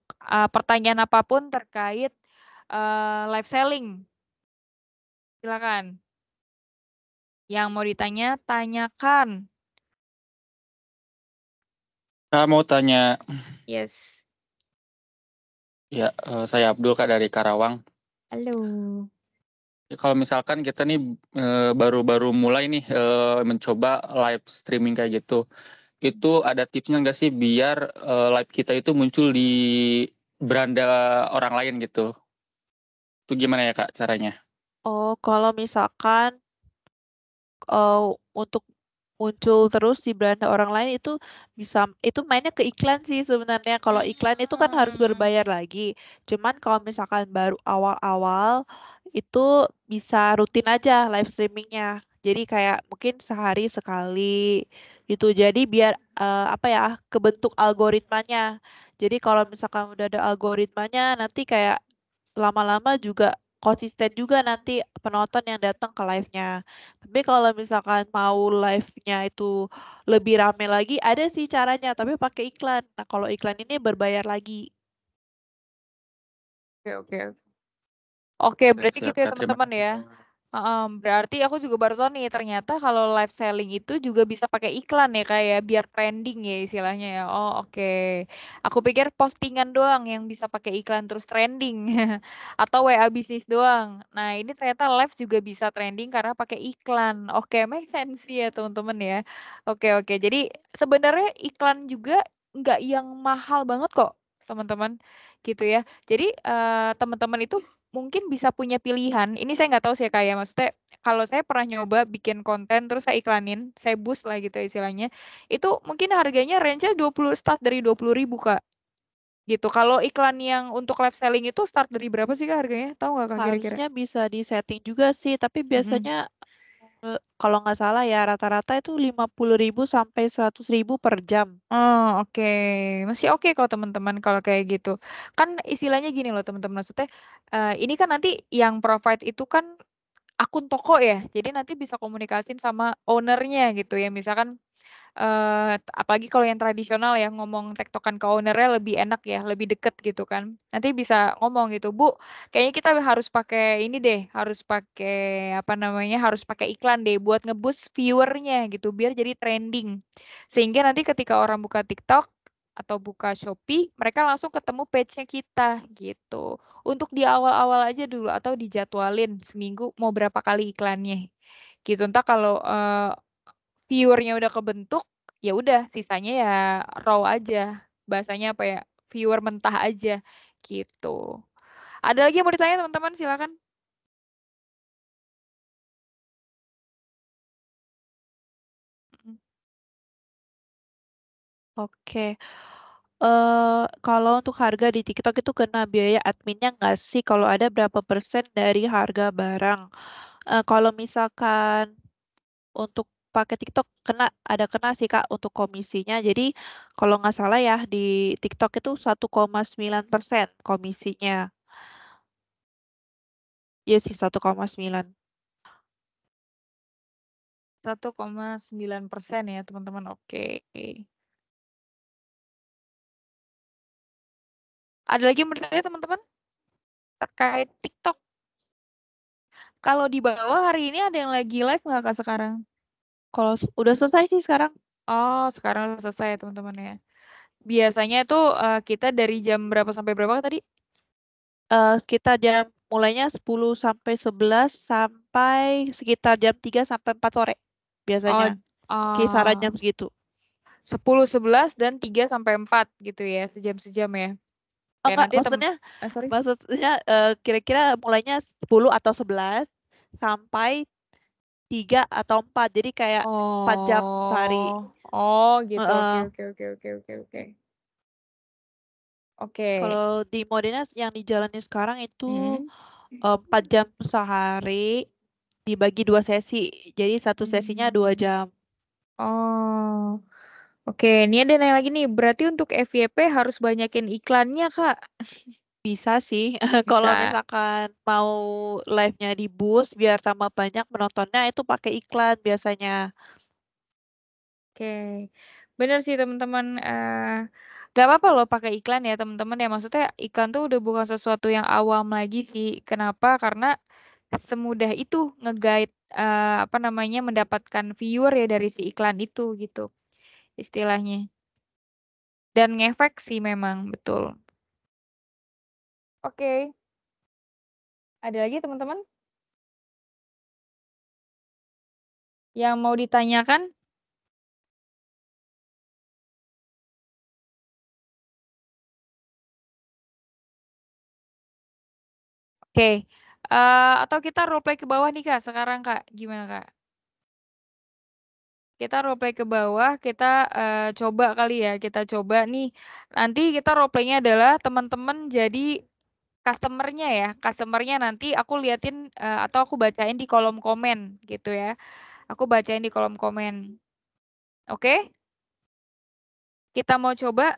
pertanyaan apapun terkait live selling. Silakan. Yang mau ditanya, tanyakan. Kak mau tanya. Yes. Ya, saya Abdul Kak dari Karawang. Halo. Kalau misalkan kita nih baru-baru mulai nih mencoba live streaming kayak gitu, itu ada tipsnya nggak sih biar live kita itu muncul di beranda orang lain gitu? Itu gimana ya Kak caranya? Oh, kalau misalkan untuk muncul terus di beranda orang lain itu mainnya ke iklan sih sebenarnya. Kalau iklan itu kan harus berbayar lagi. Cuman kalau misalkan baru awal-awal itu bisa rutin aja live streamingnya. Jadi kayak mungkin sehari sekali gitu. Jadi biar kebentuk algoritmanya. Jadi kalau misalkan udah ada algoritmanya nanti kayak lama-lama juga konsisten juga nanti penonton yang datang ke live-nya. Tapi kalau misalkan mau live-nya itu lebih rame lagi, ada sih caranya, tapi pakai iklan. Nah, kalau iklan ini berbayar lagi. Oke. Oke, berarti Siap, gitu ya Kak. Terima teman-teman ya. Berarti aku juga baru tahu nih ternyata kalau live selling itu juga bisa pakai iklan ya kayak biar trending ya istilahnya ya. Oh, oke. Aku pikir postingan doang yang bisa pakai iklan terus trending atau WA bisnis doang. Nah, ini ternyata live juga bisa trending karena pakai iklan. Oke, make sense ya teman-teman ya. Oke. Jadi sebenarnya iklan juga nggak yang mahal banget kok, teman-teman. Gitu ya. Jadi teman-teman itu mungkin bisa punya pilihan. Ini saya nggak tahu sih kayak maksudnya kalau saya pernah nyoba bikin konten terus saya iklanin, saya boost lah gitu istilahnya. Itu mungkin harganya range-nya start dari 20.000 Kak. Gitu. Kalau iklan yang untuk live selling itu start dari berapa sih Kak harganya? Tahu nggak Kak kira-kira? Harusnya bisa di-setting juga sih, tapi biasanya kalau nggak salah ya rata-rata itu 50.000 sampai 100.000 per jam. Oh, oke. Masih oke kok teman-teman kalau kayak gitu. Kan istilahnya gini loh teman-teman, maksudnya ini kan nanti yang provide itu kan akun toko ya. Jadi nanti bisa komunikasin sama ownernya gitu ya. Misalkan apalagi kalau yang tradisional ya ngomong tektokan ke ownernya lebih enak ya, lebih deket gitu kan. Nanti bisa ngomong gitu, Bu, kayaknya kita harus pakai ini deh, harus pakai apa namanya, harus pakai iklan deh buat ngeboost viewernya gitu, biar jadi trending. Sehingga nanti ketika orang buka TikTok atau buka Shopee, mereka langsung ketemu page-nya kita gitu. Untuk di awal-awal aja dulu atau dijadwalin seminggu mau berapa kali iklannya. Gitu. Entah kalau viewernya udah kebentuk, ya udah sisanya ya raw aja. Bahasanya apa ya? Viewer mentah aja gitu. Ada lagi yang mau ditanya teman-teman? Silakan. Oke. Kalau untuk harga di TikTok itu kena biaya adminnya nggak sih? Kalau ada berapa persen dari harga barang? Kalau misalkan untuk pakai TikTok kena sih Kak untuk komisinya. Jadi kalau nggak salah ya di TikTok itu 1,9% komisinya. Iya sih 1,9. 1,9% ya teman-teman. Oke. Ada lagi yang mau ditanya teman-teman? Terkait TikTok. Kalau di bawah hari ini ada yang lagi live nggak Kak sekarang? Kalau udah selesai sih sekarang. Oh, sekarang udah selesai ya teman-teman ya. Biasanya itu kita dari jam berapa sampai berapa tadi? Kita mulainya 10 sampai 11 sampai sekitar jam 3 sampai 4 sore biasanya. Kisaran jam segitu. 10, 11 dan 3 sampai 4 gitu ya, sejam-sejam ya. Kayak Enggak, nanti maksudnya kira-kira mulainya 10 atau 11 sampai 3 atau 4. Jadi kayak 4 jam sehari. Oh, gitu. Oke. Oke. Kalau di modenya yang dijalani sekarang itu 4 jam sehari dibagi 2 sesi. Jadi satu sesinya 2 jam. Oh. Oke, ini ada nanya lagi nih. Berarti untuk FYP harus banyakin iklannya, Kak? Bisa sih. Kalau Bisa. misalkan mau live-nya di-boost biar tambah banyak penontonnya itu pakai iklan biasanya. Oke. Bener sih teman-teman. Gak apa-apa loh pakai iklan ya teman-teman ya. Maksudnya iklan tuh udah bukan sesuatu yang awam lagi sih. Kenapa? Karena semudah itu nge-guide apa namanya mendapatkan viewer ya dari si iklan itu gitu istilahnya. Dan ngefek sih memang betul. Oke. Ada lagi teman-teman yang mau ditanyakan? Oke. Atau kita roleplay ke bawah nih Kak sekarang Kak. Gimana Kak? Kita roleplay ke bawah, kita coba kali ya, kita coba nih. Nanti kita roleplaynya adalah teman-teman jadi customer-nya ya. Customer-nya nanti aku liatin atau aku bacain di kolom komen gitu ya. Aku bacain di kolom komen. Oke? Kita mau coba.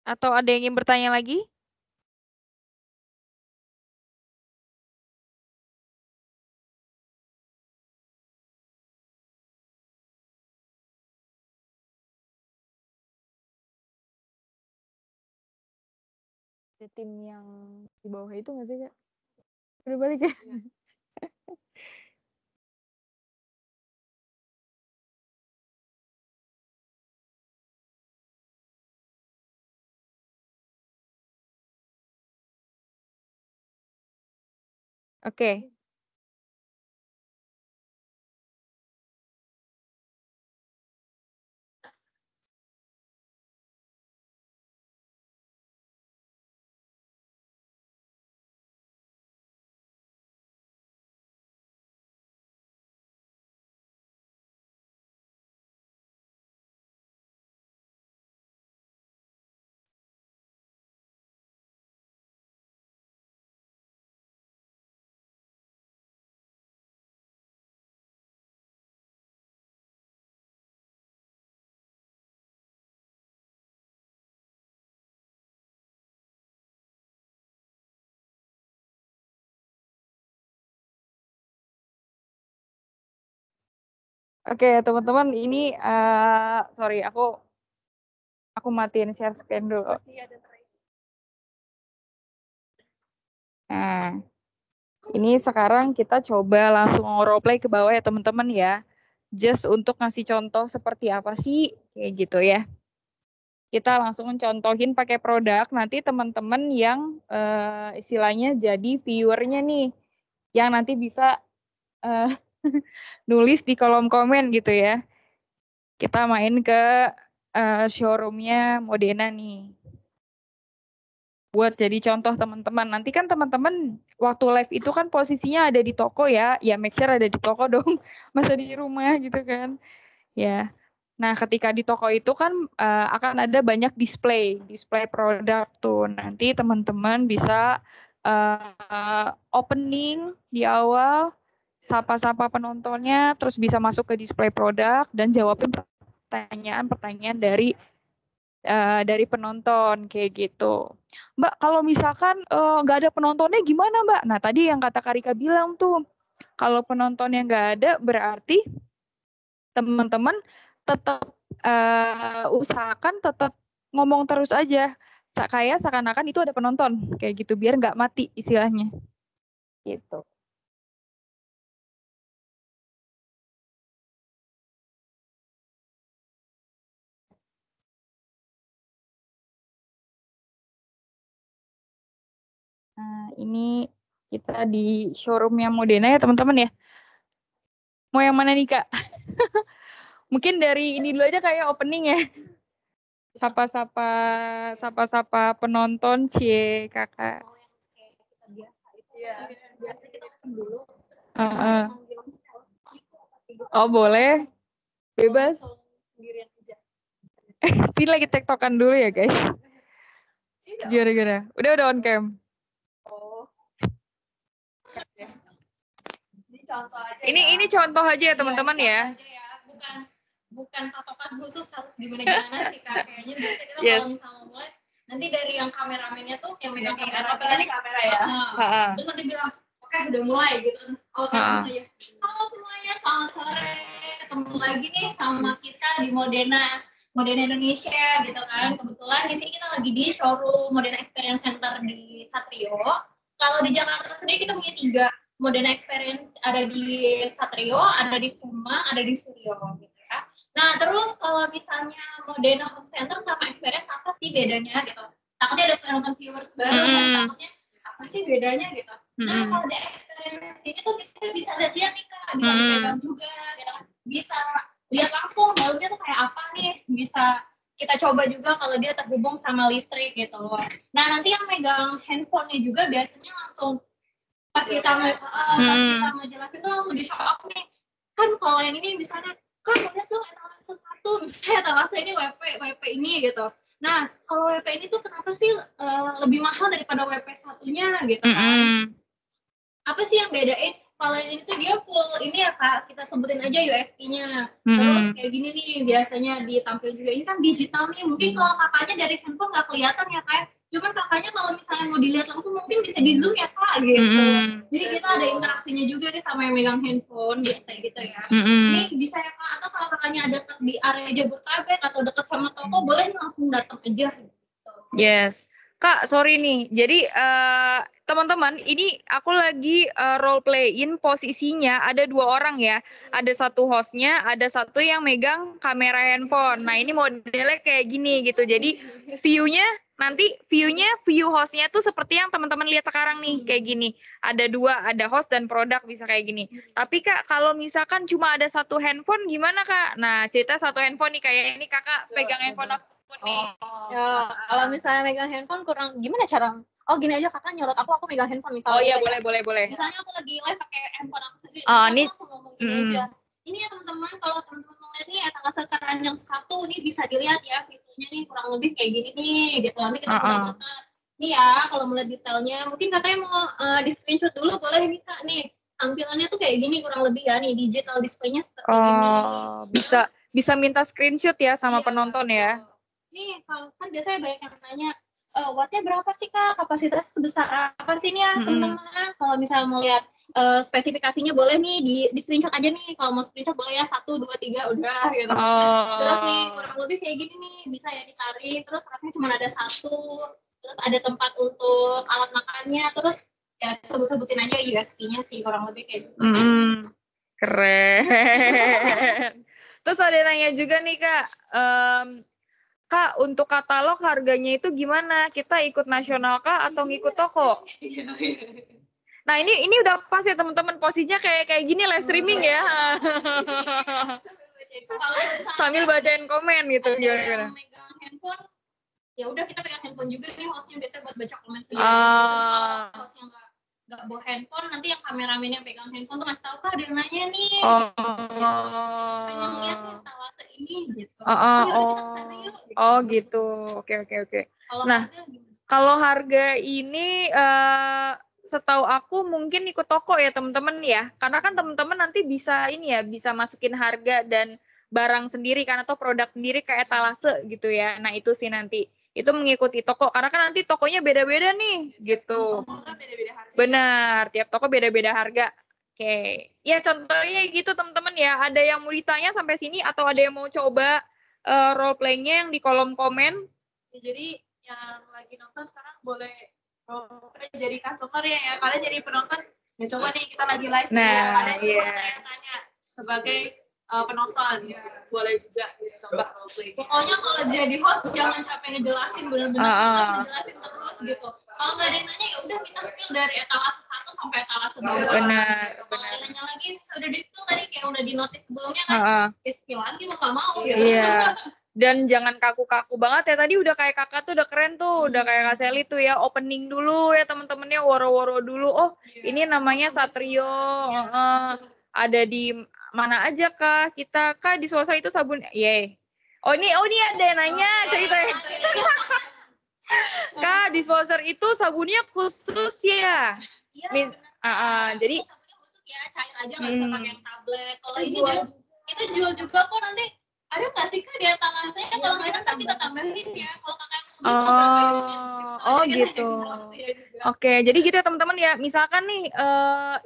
Atau ada yang ingin bertanya lagi? Ada tim yang di bawah itu nggak sih Kak? Udah balik ya? Oke. Oke, teman-teman, ini sorry, aku matiin share screen dulu. Nah, ini sekarang kita coba langsung roleplay ke bawah ya teman-teman ya. Just untuk ngasih contoh seperti apa sih, kayak gitu ya. Kita langsung contohin pakai produk, nanti teman-teman yang istilahnya jadi viewernya nih, yang nanti bisa nulis di kolom komen gitu ya. Kita main ke showroomnya Modena nih. Buat jadi contoh teman-teman. Nanti kan teman-teman waktu live itu kan posisinya ada di toko ya. Ya make sure ada di toko dong. Masa di rumah gitu kan. Ya. Nah, ketika di toko itu kan akan ada banyak display produk tuh. Nanti teman-teman bisa opening di awal, sapa-sapa penontonnya, terus bisa masuk ke display produk dan jawabin pertanyaan-pertanyaan dari penonton kayak gitu. Mbak, kalau misalkan nggak ada penontonnya gimana Mbak? Nah, tadi yang kata Karika bilang tuh, kalau penontonnya nggak ada berarti teman-teman tetap usahakan tetap ngomong terus aja. Kayak seakan-akan itu ada penonton kayak gitu biar nggak mati istilahnya. Gitu. Nah, ini kita di showroomnya Modena ya teman-teman ya. Mau yang mana nih Kak? Mungkin dari ini dulu aja kayak opening ya. Sapa-sapa penonton cie Kakak. Oh boleh, bebas. Ini lagi tektokan dulu ya guys. Gara-gara. Udah on cam. Oh. Ini contoh aja ya teman-teman ya. Bukan patokan khusus harus gimana sih Kak. Kayaknya biasa kita kalau misalnya mau mulai nanti dari yang kameramennya tuh yang megang kamera ya. Terus nanti bilang, oke, udah mulai gitu. Oke, langsung aja. Halo semuanya, selamat sore. Ketemu lagi nih sama kita di Modena Indonesia gitu kan. Kebetulan di sini kita lagi di showroom Modena Experience Center di Satrio. Kalau di Jakarta sendiri kita punya 3 Modena Experience, ada di Satrio, ada di Puma, ada di Suryo gitu ya. Nah, terus kalau misalnya Modena Home Center sama Experience apa sih bedanya gitu? Takutnya ada penonton viewers baru kan, takutnya apa sih bedanya gitu. Nah, kalau di Experience ini tuh kita bisa lihat nih Kak, bisa dipegang juga gitu kan. Bisa lihat langsung dalamnya tuh kayak apa nih, bisa kita coba juga kalau dia terhubung sama listrik gitu loh. Nah, nanti yang megang handphonenya juga biasanya langsung pas kita ngejelasin tuh langsung di show up nih. Kan kalau yang ini misalnya, kan lihat tuh etalase 1, misalnya etalase ini WP ini gitu. Nah, kalau WP ini tuh kenapa sih lebih mahal daripada WP satunya gitu kan? Apa sih yang bedain? Kalau yang ini tuh dia full ini ya Kak, kita sebutin aja USP-nya. Terus kayak gini nih biasanya ditampil juga. Ini kan digital nih, mungkin kalau kakaknya dari handphone nggak kelihatan ya Kak. Cuman kakaknya kalau misalnya mau dilihat langsung mungkin bisa di zoom ya Kak gitu. Jadi kita ada interaksinya juga nih sama yang megang handphone gitu gitu ya. Ini bisa ya Kak, atau kalau kakaknya ada di area Jabodetabek atau dekat sama toko, boleh langsung datang aja gitu. Yes. Kak, sorry nih. Jadi teman-teman, ini aku lagi role playin posisinya ada 2 orang ya. Ada satu hostnya, ada satu yang megang kamera handphone. Nah, ini modelnya kayak gini gitu. Jadi view-nya view hostnya tuh seperti yang teman-teman lihat sekarang nih, kayak gini. Ada 2, ada host dan produk bisa kayak gini. Tapi Kak, kalau misalkan cuma ada satu handphone gimana Kak? Nah, cerita satu handphone nih, kayak ini Kakak pegang handphone aku nih. Ya, kalau misalnya megang handphone kurang gimana cara? Oh, gini aja Kakak nyorot aku megang handphone misalnya. Oh iya, boleh. Misalnya aku lagi live pakai handphone aku sendiri. Ini langsung ngomong gini aja. Ini ya teman-teman, kalau teman-teman lihat nih etalase keranjang 1 nih bisa dilihat ya fiturnya nih kurang lebih kayak gini nih gitu. Nanti kita putar-putar. Nih ya, kalau mau lihat detailnya, mungkin katanya mau di screenshot dulu boleh nih Kak nih. Tampilannya tuh kayak gini kurang lebih ya nih, digital display-nya seperti ini. Bisa minta screenshot ya sama penonton ya. Nih, kan biasanya banyak yang nanya, wattnya berapa sih Kak? Kapasitas sebesar apa sih nih ya teman-teman? Kalau misalnya mau lihat spesifikasinya boleh nih di screenshot aja nih. Kalau mau screenshot boleh ya 1, 2, 3 udah gitu. Terus nih kurang lebih kayak gini nih, bisa ya ditarik. Terus raknya cuma ada 1. Terus ada tempat untuk alat makannya. Terus ya sebutin aja USP-nya sih kurang lebih kayak gitu. Keren. Terus ada nanya juga nih Kak. Kak, untuk katalog harganya itu gimana? Kita ikut nasional kah atau ngikut toko? Nah, ini udah pas ya teman-teman, posisinya kayak gini live streaming ya. Sambil bacain komen gitu. Gimana? Megang handphone, ya udah kita pegang handphone juga nih, hostnya biasa buat baca komen sendiri. Kalau hostnya nggak bawa handphone, nanti yang kameramen yang pegang handphone tuh ngasih tahu Kak, ada yang nanya nih. Pengen lihat nih etalase ini gitu. Gitu. Oke. Nah, kalau harga ini setahu aku mungkin ikut toko ya teman-teman ya. Karena kan teman-teman nanti bisa bisa masukin harga dan barang sendiri kan, atau produk sendiri ke etalase gitu ya. Nah, itu sih nanti. Itu mengikuti toko, karena kan nanti tokonya beda-beda nih gitu. Benar, tiap toko beda-beda harga. Oke. Ya contohnya gitu teman-teman ya. Ada yang mau ditanya sampai sini atau ada yang mau coba role playing-nya yang di kolom komen? Ya, jadi yang lagi nonton sekarang boleh jadi customer ya. Kalian jadi penonton. Ya coba nih kita lagi live. Nah, kalian coba tanya-tanya sebagai penonton. Boleh juga coba role play. Pokoknya kalau jadi host jangan capek ngejelasin, benar-benar ngejelasin terus gitu. Kalau nggak ada yang nanya ya udah kita spill dari etalase 1 sampai etalase 2. Benar. Kalau ada nanya lagi sudah di spill tadi kayak udah di notice sebelumnya kan. Spill lagi mau nggak mau gitu. Iya. Dan jangan kaku-kaku banget ya. Tadi udah kayak kakak tuh udah keren tuh. Udah kayak Kak Sally tuh ya. Opening dulu ya teman-temannya. Woro-woro dulu. Oh ini namanya Satrio. Ada di mana aja Kak? Kita Kak di swasta itu sabun. Oh ini ada yang nanya. Cerita. Kak, dishwasher itu sabunnya khusus ya? Iya. Jadi sabunnya khusus ya, cair aja nggak usah pakai yang tablet. Kalau ini jual, itu jual juga kok nanti. Ada nggak sih Kak di etalasenya? Kalau nggak ada ntar kita tambahin ya. Kalau kakak Oh gitu. Oke, jadi gitu ya teman-teman ya. Misalkan nih,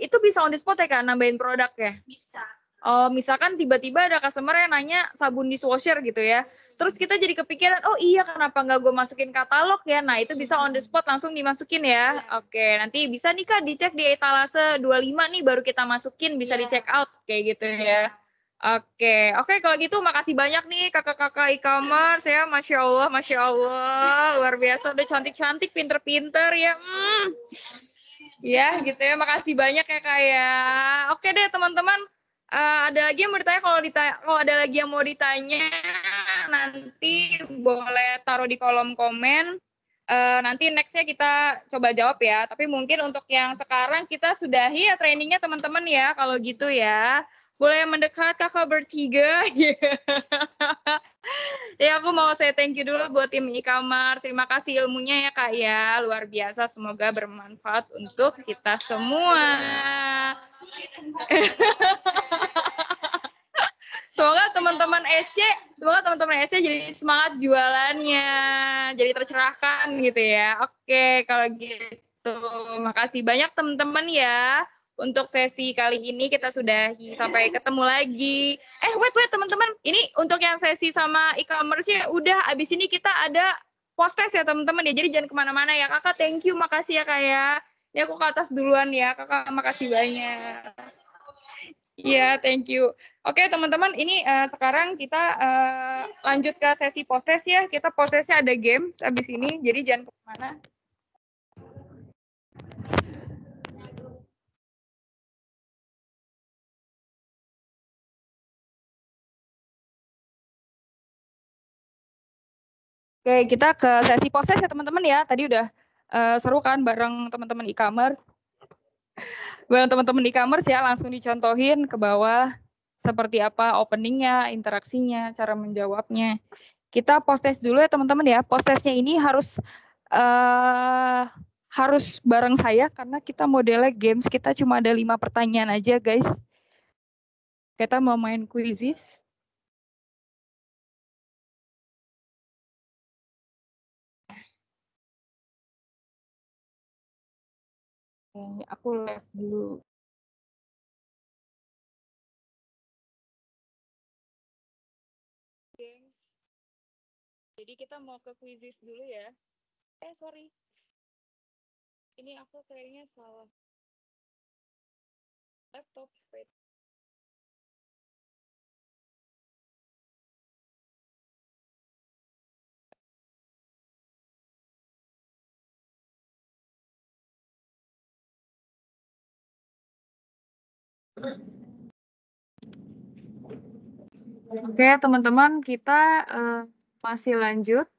itu bisa on the spot ya Kak, nambahin produk ya? Bisa. Misalkan tiba-tiba ada customer yang nanya sabun dishwasher gitu ya. Terus kita jadi kepikiran, oh iya kenapa nggak gue masukin katalog ya? Nah itu bisa on the spot langsung dimasukin ya. Oke, nanti bisa nih Kak dicek di etalase 25 nih baru kita masukin, bisa di check out kayak gitu ya. Oke, kalau gitu makasih banyak nih kakak-kakak e-commerce ya, Masya Allah, luar biasa, udah cantik-cantik, pinter-pinter ya. Ya gitu ya, makasih banyak ya Kak ya. Oke deh teman-teman, ada lagi yang mau ditanya, kalau ada lagi yang mau ditanya, nanti boleh taruh di kolom komen. Nanti nextnya kita coba jawab ya, tapi mungkin untuk yang sekarang kita sudahi ya trainingnya teman-teman ya, kalau gitu ya. Boleh mendekat kakak bertiga. Ya aku mau say thank you dulu buat tim e-commerce. Terima kasih ilmunya ya Kak ya. Luar biasa, semoga bermanfaat untuk kita semua. Semoga teman-teman SC jadi semangat jualannya, jadi tercerahkan gitu ya. Oke, kalau gitu makasih banyak teman-teman ya. Untuk sesi kali ini kita sudah sampai ketemu lagi. Wait teman-teman, ini untuk yang sesi sama e-commerce-nya udah, abis ini kita ada post-test ya teman-teman ya. Jadi jangan kemana-mana ya. Kakak thank you, makasih ya Kak ya. Ini aku ke atas duluan ya, Kakak makasih banyak. Iya, thank you. Oke teman-teman, ini sekarang kita lanjut ke sesi post-test ya. Kita post-testnya ada games abis ini, jadi jangan kemana. Oke, kita ke sesi post-test ya teman-teman ya. Tadi udah seru kan bareng teman-teman e-commerce. Ya, langsung dicontohin ke bawah seperti apa openingnya, interaksinya, cara menjawabnya. Kita post-test dulu ya teman-teman ya. Post-testnya ini harus bareng saya karena kita modelnya games, kita cuma ada 5 pertanyaan aja guys. Kita mau main quizzes. Aku live dulu. Jadi kita mau ke quizzes dulu ya. Sorry. Ini aku kayaknya salah. Laptop. Wait. Oke, teman-teman, kita masih lanjut.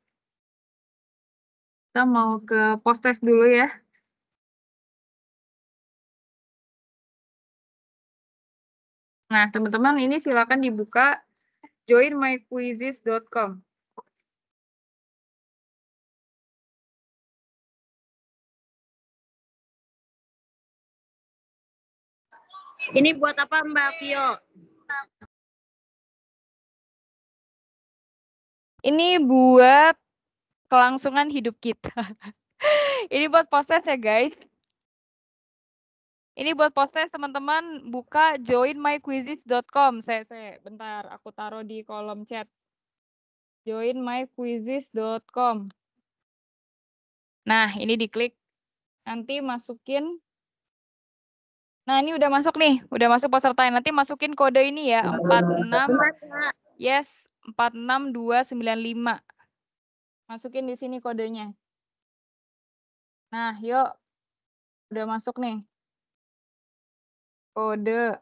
Kita mau ke post-test dulu ya. Nah, teman-teman, ini silakan dibuka joinmyquizzes.com. Ini buat apa Mbak Vio? Ini buat kelangsungan hidup kita. Ini buat post-test ya, guys. Ini buat post-test teman-teman, buka joinmyquizzes.com. Saya bentar, aku taruh di kolom chat. joinmyquizzes.com. Nah, ini diklik. Nanti masukin. Nah, ini udah masuk nih. Udah masuk pesertanya. Nanti masukin kode ini ya, 46. Yes, 46295. Masukin di sini kodenya. Nah, yuk. Udah masuk nih. Kode.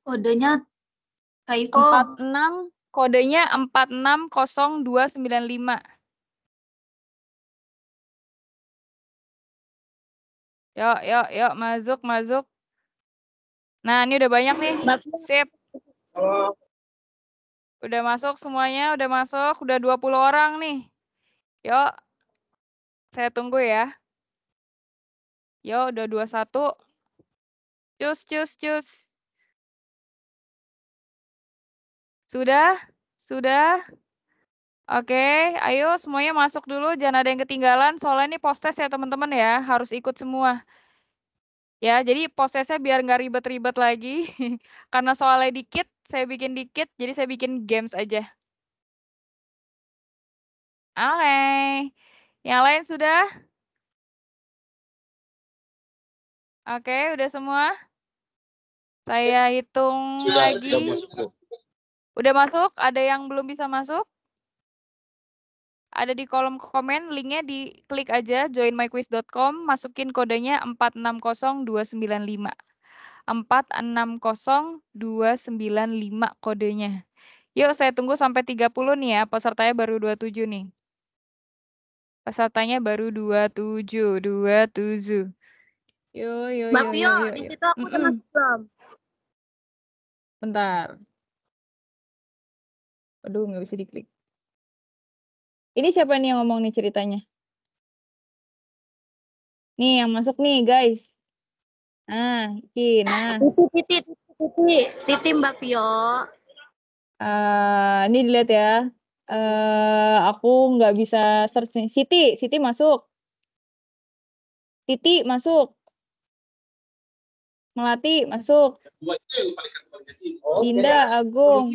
Kodenya Kaivo. 46, kodenya 460295. Yuk, masuk. Nah, ini udah banyak nih. Sip. Udah masuk semuanya, udah masuk, udah 20 orang nih. Yuk, saya tunggu ya. Yuk, udah 21. Cus, cus, cus. Sudah? Sudah? Oke, ayo semuanya masuk dulu, jangan ada yang ketinggalan. Soalnya ini post test ya teman-teman ya, harus ikut semua. Ya, jadi post testnya biar nggak ribet-ribet lagi. Karena soalnya dikit, saya bikin dikit, jadi saya bikin games aja. Oke, yang lain sudah? Oke, udah semua? Saya hitung lagi. Udah masuk? Ada yang belum bisa masuk? Ada di kolom komen, linknya diklik aja joinmyquiz.com, masukin kodenya 460295. 460295 kodenya. Yuk, saya tunggu sampai 30 nih ya, pesertanya baru 27 nih. Pesertanya baru 27, 27. Yuk. Mbak Vio, di situ aku udah masuk belum? Bentar. Aduh, nggak bisa diklik. Ini siapa nih yang ngomong nih ceritanya? Nih, yang masuk nih, guys. Nah. Titi Mbak Vio. Ini dilihat ya. Aku nggak bisa search nih. Siti masuk. Titi masuk. Melati masuk. Dinda, Agung.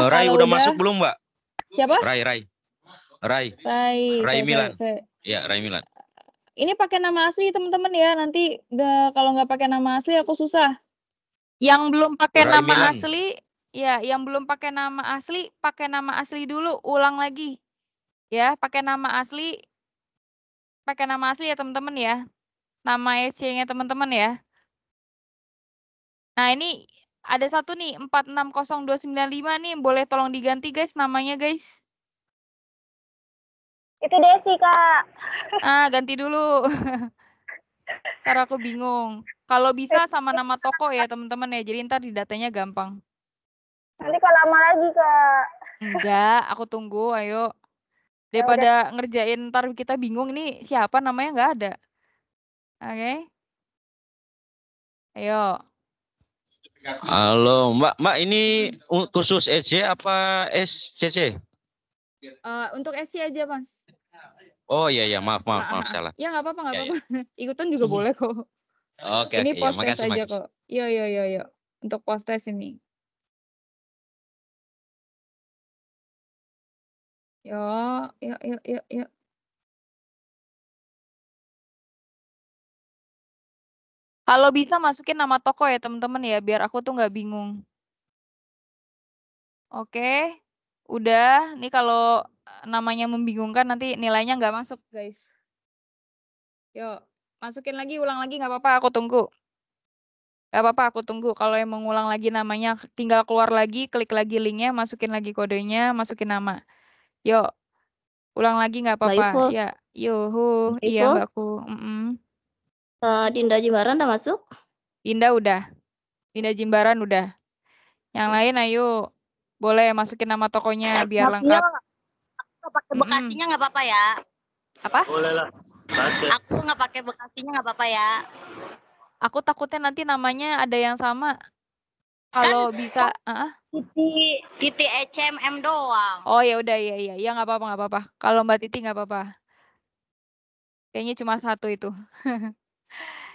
Rai udah masuk belum, Mbak? Siapa? Rai Milan. Ya, Rai Milan. Ini pakai nama asli teman-teman ya. Nanti kalau nggak pakai nama asli aku susah. Yang belum pakai nama asli, ya, yang belum pakai nama asli dulu, ulang lagi. Ya, pakai nama asli ya teman-teman ya. Nama SC-nya teman-teman ya. Nah, ini ada satu nih, 460295 nih, boleh tolong diganti guys namanya guys. Itu Desi, Kak. Ganti dulu. Ntar aku bingung. Kalau bisa sama nama toko ya teman-teman ya, jadi ntar di datanya gampang. Nanti kalau lama lagi, Kak. Enggak, aku tunggu, ayo. Daripada ngerjain ntar kita bingung ini siapa namanya nggak ada. Oke. Ayo. Halo, Mbak ini khusus SC apa SCC? Untuk SC aja, Mas. Oh iya, maaf salah. Ya nggak apa-apa. Ikutan juga boleh kok. Oke, ini post test makasih, aja kok. Yo. Untuk post test ini. Yuk. Kalau bisa masukin nama toko ya teman-teman ya, biar aku tuh nggak bingung. Oke, udah. Nih kalau namanya membingungkan nanti nilainya nggak masuk guys. Yuk, masukin lagi, ulang lagi nggak apa-apa, aku tunggu. Nggak apa-apa, aku tunggu. Kalau yang mengulang lagi namanya, tinggal keluar lagi, klik lagi linknya, masukin lagi kodenya, masukin nama. Yuk, ulang lagi nggak apa-apa. Ya, yuhu, iya Mbakku. Dinda Jimbaran udah masuk? Dinda udah. Dinda Jimbaran udah. Yang lain ayo. Boleh masukin nama tokonya biar lengkap. Aku pakai Bekasinya nggak apa-apa ya? Apa? Boleh lah. Aku nggak pakai Bekasinya nggak apa-apa ya? Aku takutnya nanti namanya ada yang sama. Kalau bisa, Titi HMM doang. Oh ya udah, iya. Ya nggak apa-apa. Kalau Mbak Titi nggak apa-apa. Kayaknya cuma satu itu.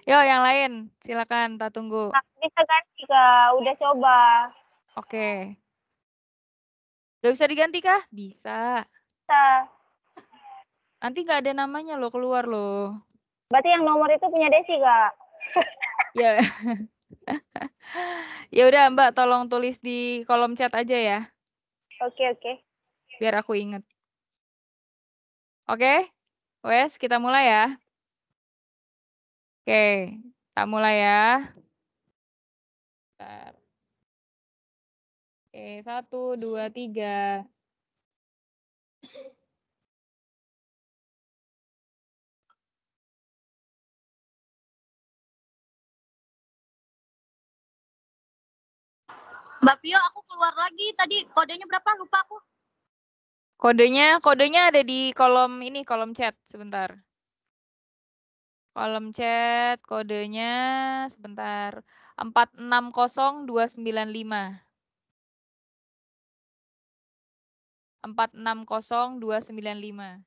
Yo, yang lain, silakan. Tak tunggu. Bisa ganti, Kak. Udah coba. Oke. Gak bisa diganti kah? Bisa. Nanti nggak ada namanya loh, keluar loh. Berarti yang nomor itu punya Desi, Kak? Ya. Ya udah Mbak, tolong tulis di kolom chat aja ya. Oke. Biar aku inget. Oke? Wes, kita mulai ya. Oke, kita mulai ya. Bentar. Oke, 1, 2, 3. Mbak Pio, aku keluar lagi. Tadi kodenya berapa? Lupa aku. Kodenya ada di kolom chat sebentar. Kolom chat kodenya sebentar. 460295. 460295.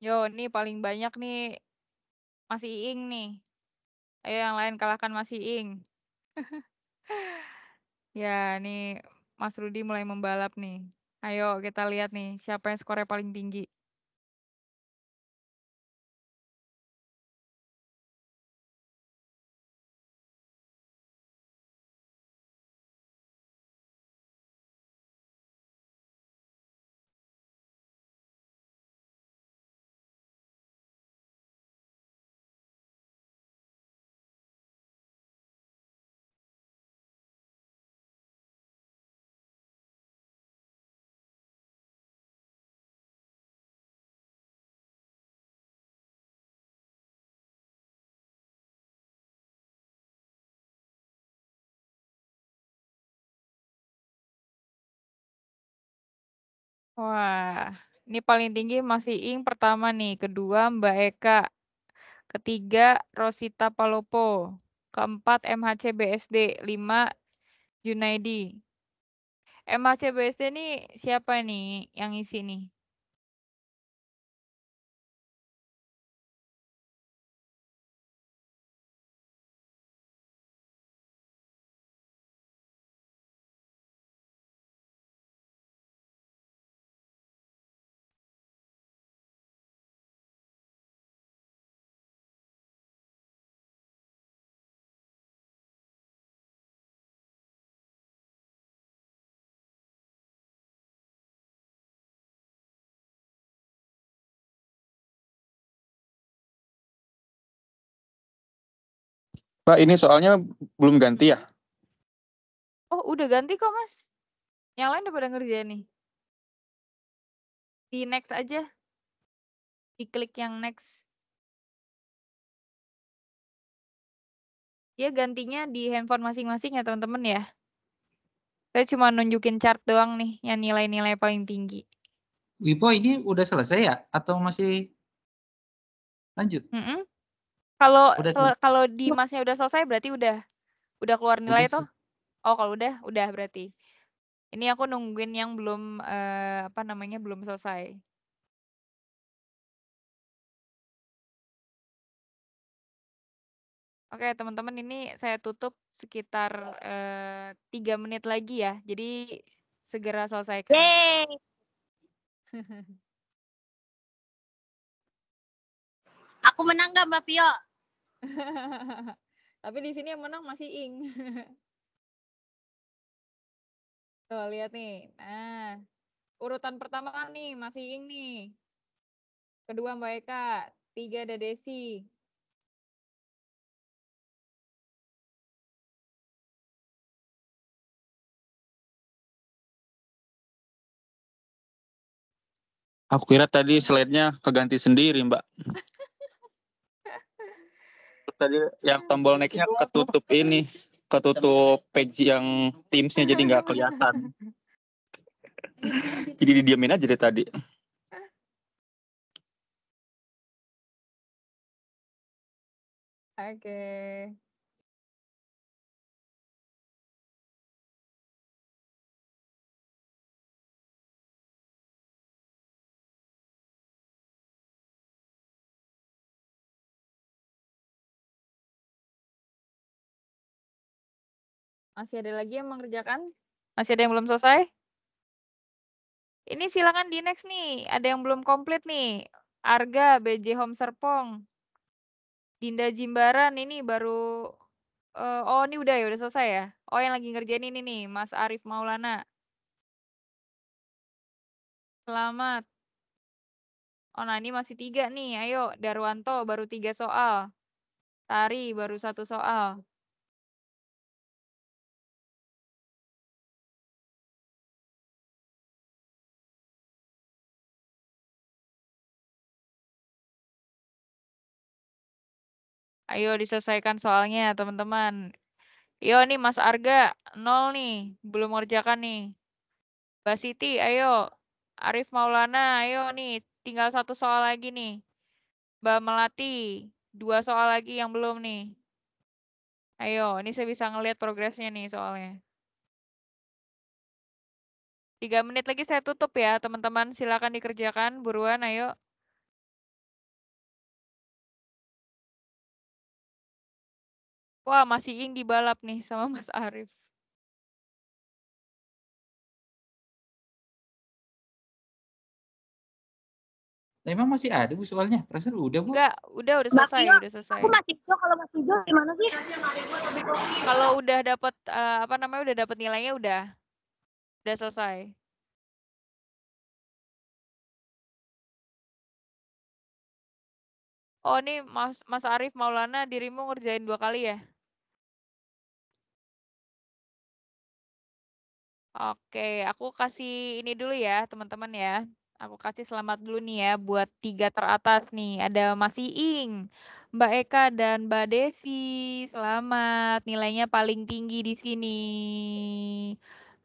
Yo, ini paling banyak nih Mas Iing nih. Ayo yang lain kalahkan Mas Iing. Ya, nih Mas Rudi mulai membalap nih. Ayo kita lihat nih siapa yang skornya paling tinggi. Wah, ini paling tinggi Mas Iing pertama nih, kedua Mbak Eka, ketiga Rosita Palopo, keempat MHCBSD, 5 Junaidi. MHCBSD nih siapa nih yang isi nih? Mbak, ini soalnya belum ganti ya? Oh, udah ganti kok, Mas. Yang lain udah pada ngerjain nih. Di next aja. Diklik yang next. Ya gantinya di handphone masing-masing ya, teman-teman ya. Saya cuma nunjukin chart doang nih, yang nilai-nilai paling tinggi. Wipo ini udah selesai ya? Atau masih lanjut? Kalau di Masnya udah selesai berarti udah keluar nilai toh? Oh, kalau udah berarti. Ini aku nungguin yang belum belum selesai. Oke, teman-teman, ini saya tutup sekitar 3 menit lagi ya. Jadi segera selesaikan. Yeay. Aku menang gak Mbak Pio? Tapi di sini yang menang masih Ing. Tuh, lihat nih. Nah, urutan pertama nih masih Ing nih. Kedua Mbak Eka, 3 ada Desi. Aku kira tadi slide-nya keganti sendiri, Mbak. Tadi yang tombol next-nya ketutup page yang Teams-nya jadi nggak kelihatan. Jadi didiamin aja dari tadi. Oke. Masih ada lagi yang mengerjakan? Masih ada yang belum selesai? Ini silakan di next nih. Ada yang belum komplit nih. Arga, BJ Home Serpong. Dinda Jimbaran ini baru oh ini udah ya, udah selesai ya. Oh yang lagi ngerjain ini nih, Mas Arif Maulana. Selamat. Oh nah ini masih 3 nih. Ayo Darwanto baru 3 soal. Tari baru 1 soal. Ayo diselesaikan soalnya teman-teman. Yo nih Mas Arga 0 nih, belum ngerjakan nih. Mbak Siti, ayo. Arif Maulana, ayo nih, tinggal 1 soal lagi nih. Mbak Melati, 2 soal lagi yang belum nih. Ayo, ini saya bisa ngelihat progresnya nih soalnya. 3 menit lagi saya tutup ya, teman-teman. Silakan dikerjakan, buruan, ayo. Wah, masih Ing dibalap nih sama Mas Arif. Emang masih ada Bu soalnya? Perasaan udah Bu. Enggak, udah selesai, udah selesai. Aku masih hijau, kalau masih hijau gimana sih? Kalau udah dapat apa namanya, udah dapat nilainya udah selesai. Oh, ini Mas Arif Maulana, dirimu ngerjain 2 kali ya? Oke, aku kasih ini dulu ya, teman-teman ya. Aku kasih selamat dulu nih ya buat 3 teratas nih. Ada Mas Iing, Mbak Eka, dan Mbak Desi. Selamat, nilainya paling tinggi di sini.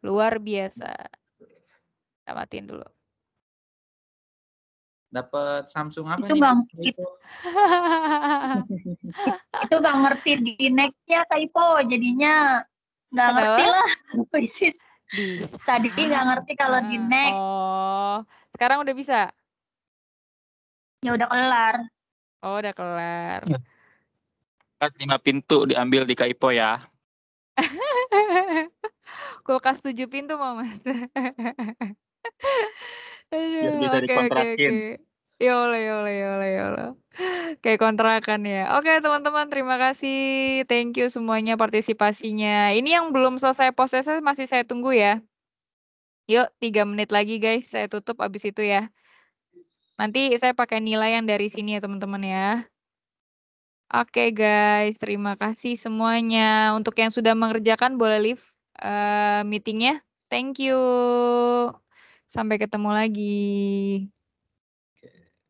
Luar biasa. Kita matiin dulu. Dapat Samsung apa Itu nih? Itu nggak ngerti di next-nya Kak Ipo, jadinya nggak ngerti lah. Tadi nggak ngerti kalau di next. Oh, sekarang udah bisa? Ya udah kelar. Oh, udah kelar. 5 pintu diambil di Kaipo ya. Kulkas 7 pintu mau Mas. Biar Aduh, bisa oke. dikontrakin. Yolo. Kayak kontrakan ya. Oke teman-teman, terima kasih. Thank you semuanya partisipasinya. Ini yang belum selesai prosesnya masih saya tunggu ya. Yuk, 3 menit lagi guys. Saya tutup abis itu ya. Nanti saya pakai nilai yang dari sini ya teman-teman ya. Oke guys, terima kasih semuanya. Untuk yang sudah mengerjakan boleh leave meetingnya. Thank you. Sampai ketemu lagi.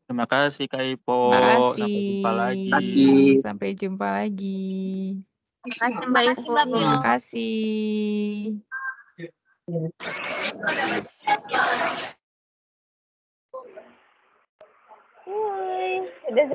Terima kasih Kaipo. Makasih. Sampai jumpa lagi. Sampai jumpa lagi. Terima kasih Mbak Ivo. Terima kasih. Udah